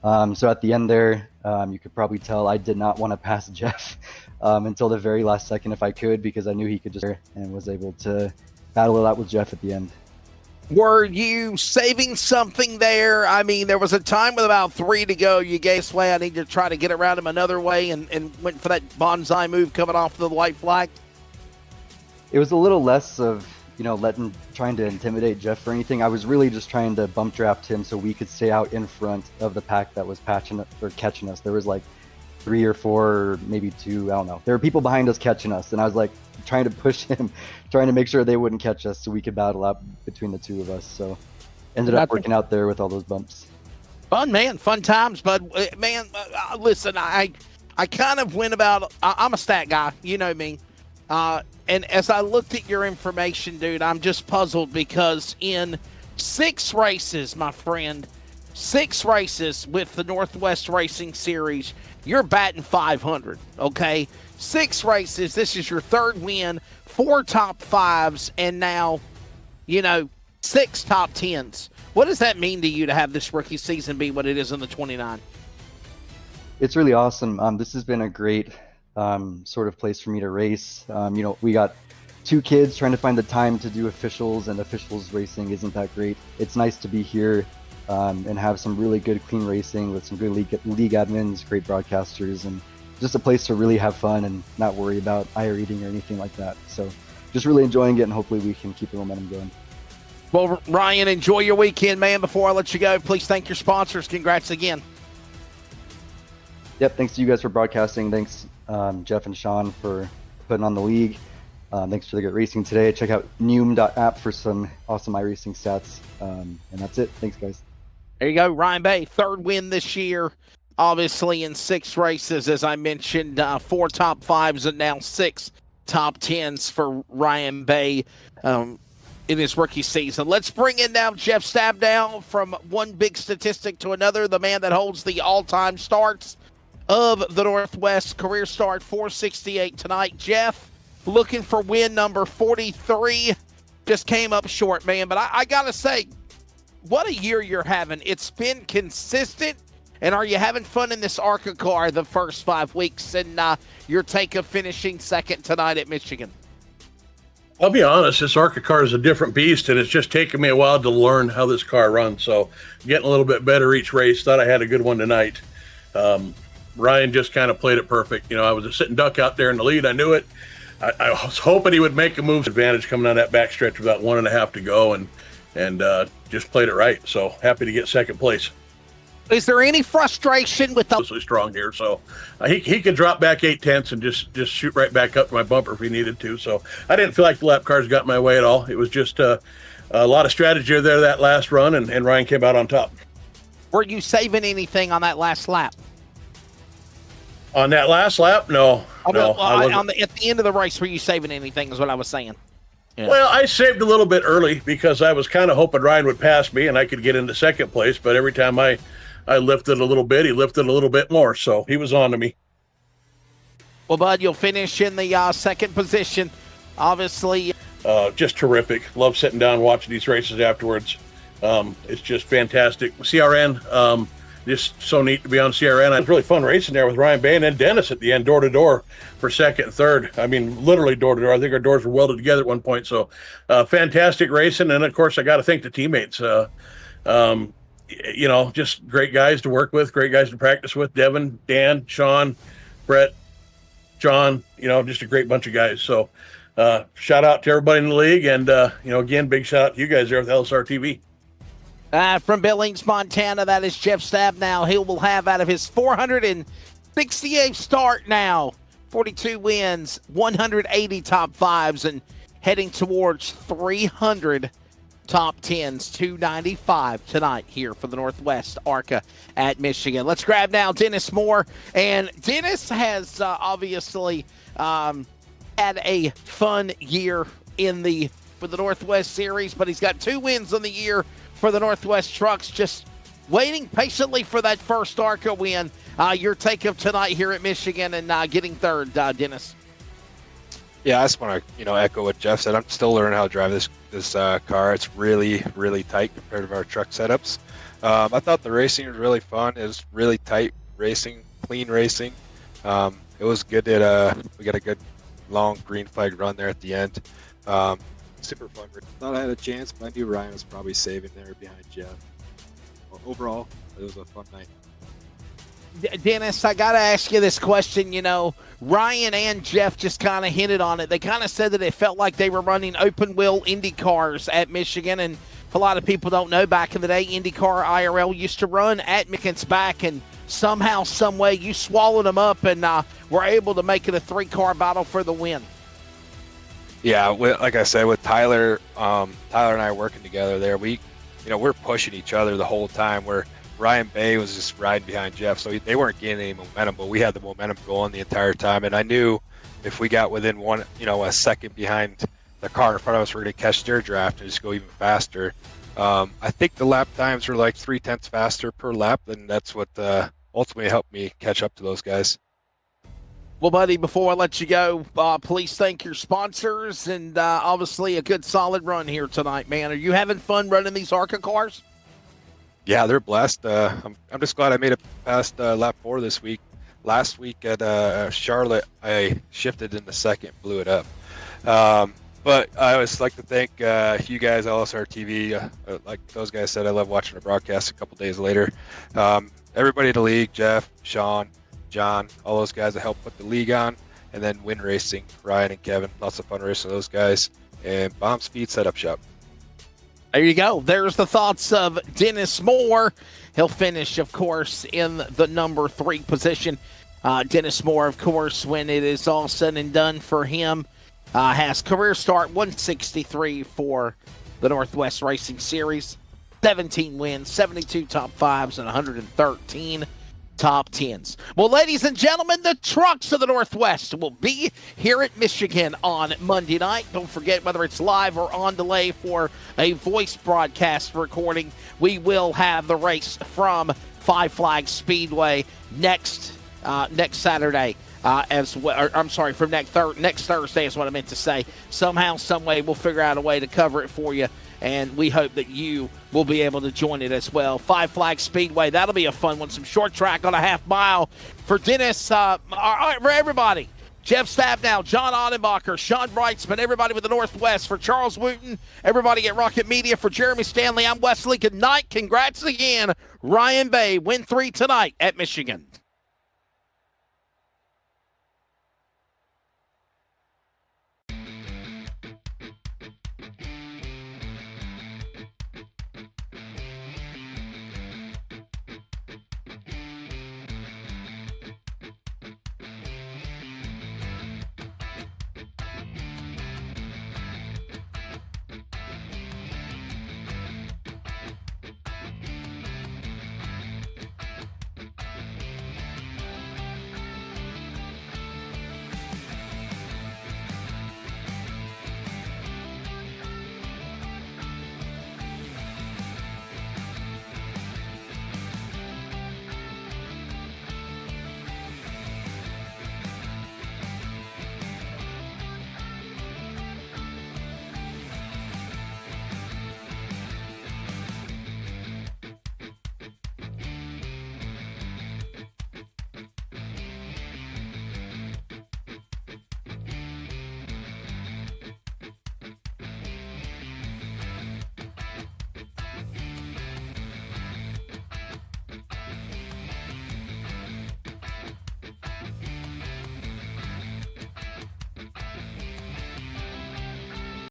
So at the end there, you could probably tell I did not want to pass Jeff until the very last second if I could, because I knew he could just, and was able to battle it out with Jeff at the end. Were you saving something there? I mean, there was a time with about 3 to go. You gave way. I need to try to get around him another way, and went for that bonsai move coming off the white flag. It was a little less of, trying to intimidate Jeff or anything. I was really just trying to bump draft him so we could stay out in front of the pack that was catching us. There was like 3 or 4, or maybe 2, I don't know. There were people behind us catching us, and I was like trying to push him, trying to make sure they wouldn't catch us so we could battle out between the 2 of us. So ended up working out there with all those bumps. Fun, man. Fun times, bud. Man, listen, I kind of went about, I'm a stat guy, you know me. And as I looked at your information, dude, I'm just puzzled because in 6 races, my friend, 6 races with the Northwest Racing Series. You're batting 500, okay? 6 races. This is your 3rd win, 4 top 5s, and now, 6 top 10s. What does that mean to you to have this rookie season be what it is in the 29? It's really awesome. This has been a great sort of place for me to race. We got 2 kids trying to find the time to do officials, and officials racing isn't that great. It's nice to be here and have some really good, clean racing with some good league admins, great broadcasters, and just a place to really have fun and not worry about ire eating or anything like that. So just really enjoying it, and hopefully we can keep the momentum going. Well, Ryan, enjoy your weekend, man. Before I let you go, please thank your sponsors. Congrats again. Yep, thanks to you guys for broadcasting. Thanks, Jeff and Sean, for putting on the league. Thanks for the good racing today. Check out Neum.app for some awesome iRacing stats. And that's it. Thanks, guys. There you go, Ryan Bay, 3rd win this year, obviously in 6 races, as I mentioned, 4 top 5s and now 6 top 10s for Ryan Bay in his rookie season. Let's bring in now Jeff Stabdown from one big statistic to another, the man that holds the all-time starts of the Northwest. Career start 468 tonight. Jeff, looking for win number 43. Just came up short, man. But I got to say, what a year you're having. It's been consistent. And are you having fun in this ARCA car the first 5 weeks? And your take of finishing 2nd tonight at Michigan? I'll be honest, this ARCA car is a different beast, and it's just taken me a while to learn how this car runs. So getting a little bit better each race. Thought I had a good one tonight. Ryan just kind of played it perfect. I was a sitting duck out there in the lead. I knew it. I was hoping he would make a move advantage coming on that backstretch with about 1.5 to go, and just played it right. So happy to get 2nd place. Is there any frustration with the strong here? So he could drop back 8/10 and just shoot right back up to my bumper if he needed to. So I didn't feel like the lap cars got in my way at all. It was just a lot of strategy there that last run, and Ryan came out on top. Were you saving anything on that last lap? On that last lap, no. At the end of the race, were you saving anything is what I was saying. Yeah. Well, I saved a little bit early because I was kind of hoping Ryan would pass me and I could get into 2nd place. But every time I lifted a little bit, he lifted a little bit more. So he was on to me. Well, Bud, you'll finish in the 2nd position. Obviously. Just terrific. Love sitting down and watching these races afterwards. It's just fantastic. CRN, just so neat to be on CRN. It was really fun racing there with Ryan Bay and then Dennis at the end, door to door for 2nd and 3rd. I mean, literally door to door. I think our doors were welded together at one point. So fantastic racing. And of course, I got to thank the teammates. Just great guys to work with, great guys to practice with. Devin, Dan, Sean, Brett, John, just a great bunch of guys. So shout out to everybody in the league. And, again, big shout out to you guys there with LSRTV. From Billings, Montana, that is Jeff Stab. Now he will have out of his 468th start now, 42 wins, 180 top 5s, and heading towards 300 top 10s, 295 tonight here for the Northwest ARCA at Michigan. Let's grab now Dennis Moore. And Dennis has obviously had a fun year for the Northwest Series, but he's got 2 wins on the year for the Northwest Trucks, just waiting patiently for that first ARCA win. Your take of tonight here at Michigan and getting 3rd, Dennis. Yeah, I just want to echo what Jeff said. I'm still learning how to drive this car. It's really, really tight compared to our truck setups. I thought the racing was really fun. It was really tight racing, clean racing. It was good that we got a good long green flag run there at the end. Super fun. Thought I had a chance, but I knew Ryan was probably saving there behind Jeff. Well, overall, it was a fun night. Dennis, I got to ask you this question. Ryan and Jeff just kind of hinted on it. They kind of said that it felt like they were running open-wheel Indy cars at Michigan, and a lot of people don't know, back in the day, IndyCar IRL used to run at Michigan's back, and somehow, some way, you swallowed them up and were able to make it a 3-car battle for the win. Yeah, like I said, with Tyler and I working together there, we're pushing each other the whole time. Where Ryan Bay was just riding behind Jeff, so they weren't getting any momentum, but we had the momentum going the entire time. And I knew if we got within a second behind the car in front of us, we're going to catch their draft and just go even faster. I think the lap times were like 0.3 faster per lap, and that's what ultimately helped me catch up to those guys. Well, buddy, before I let you go, please thank your sponsors and obviously a good solid run here tonight, man. Are you having fun running these ARCA cars? Yeah, they're blessed. I'm just glad I made it past lap 4 this week. Last week at Charlotte, I shifted in the second, blew it up. But I always like to thank you guys, LSRTV. Like those guys said, I love watching the broadcast a couple days later. Everybody in the league, Jeff, Sean, John, all those guys that helped put the league on. And then Win Racing, Ryan and Kevin. Lots of fun racing with those guys. And Bomb Speed Setup Shop. There you go. There's the thoughts of Dennis Moore. He'll finish, of course, in the number 3 position. Dennis Moore, of course, when it is all said and done for him, has career start 163 for the Northwest Racing Series, 17 wins, 72 top 5s, and 113 top 10s. Well, ladies and gentlemen, the trucks of the Northwest will be here at Michigan on Monday night. Don't forget, whether it's live or on delay for a voice broadcast recording, we will have the race from Five Flags Speedway next Saturday. As well, I'm sorry, from next Thursday is what I meant to say. Somehow, some way, we'll figure out a way to cover it for you, and we hope that you will be able to join it as well. Five Flags Speedway, that'll be a fun one. Some short track on a half mile for Dennis, all right, for everybody. Jeff Stabnow, John Odenbacher, Sean Brightsman, everybody with the Northwest. For Charles Wooten, everybody at Rocket Media. For Jeremy Stanley, I'm Wesley. Good night. Congrats again, Ryan Bay. Win 3 tonight at Michigan.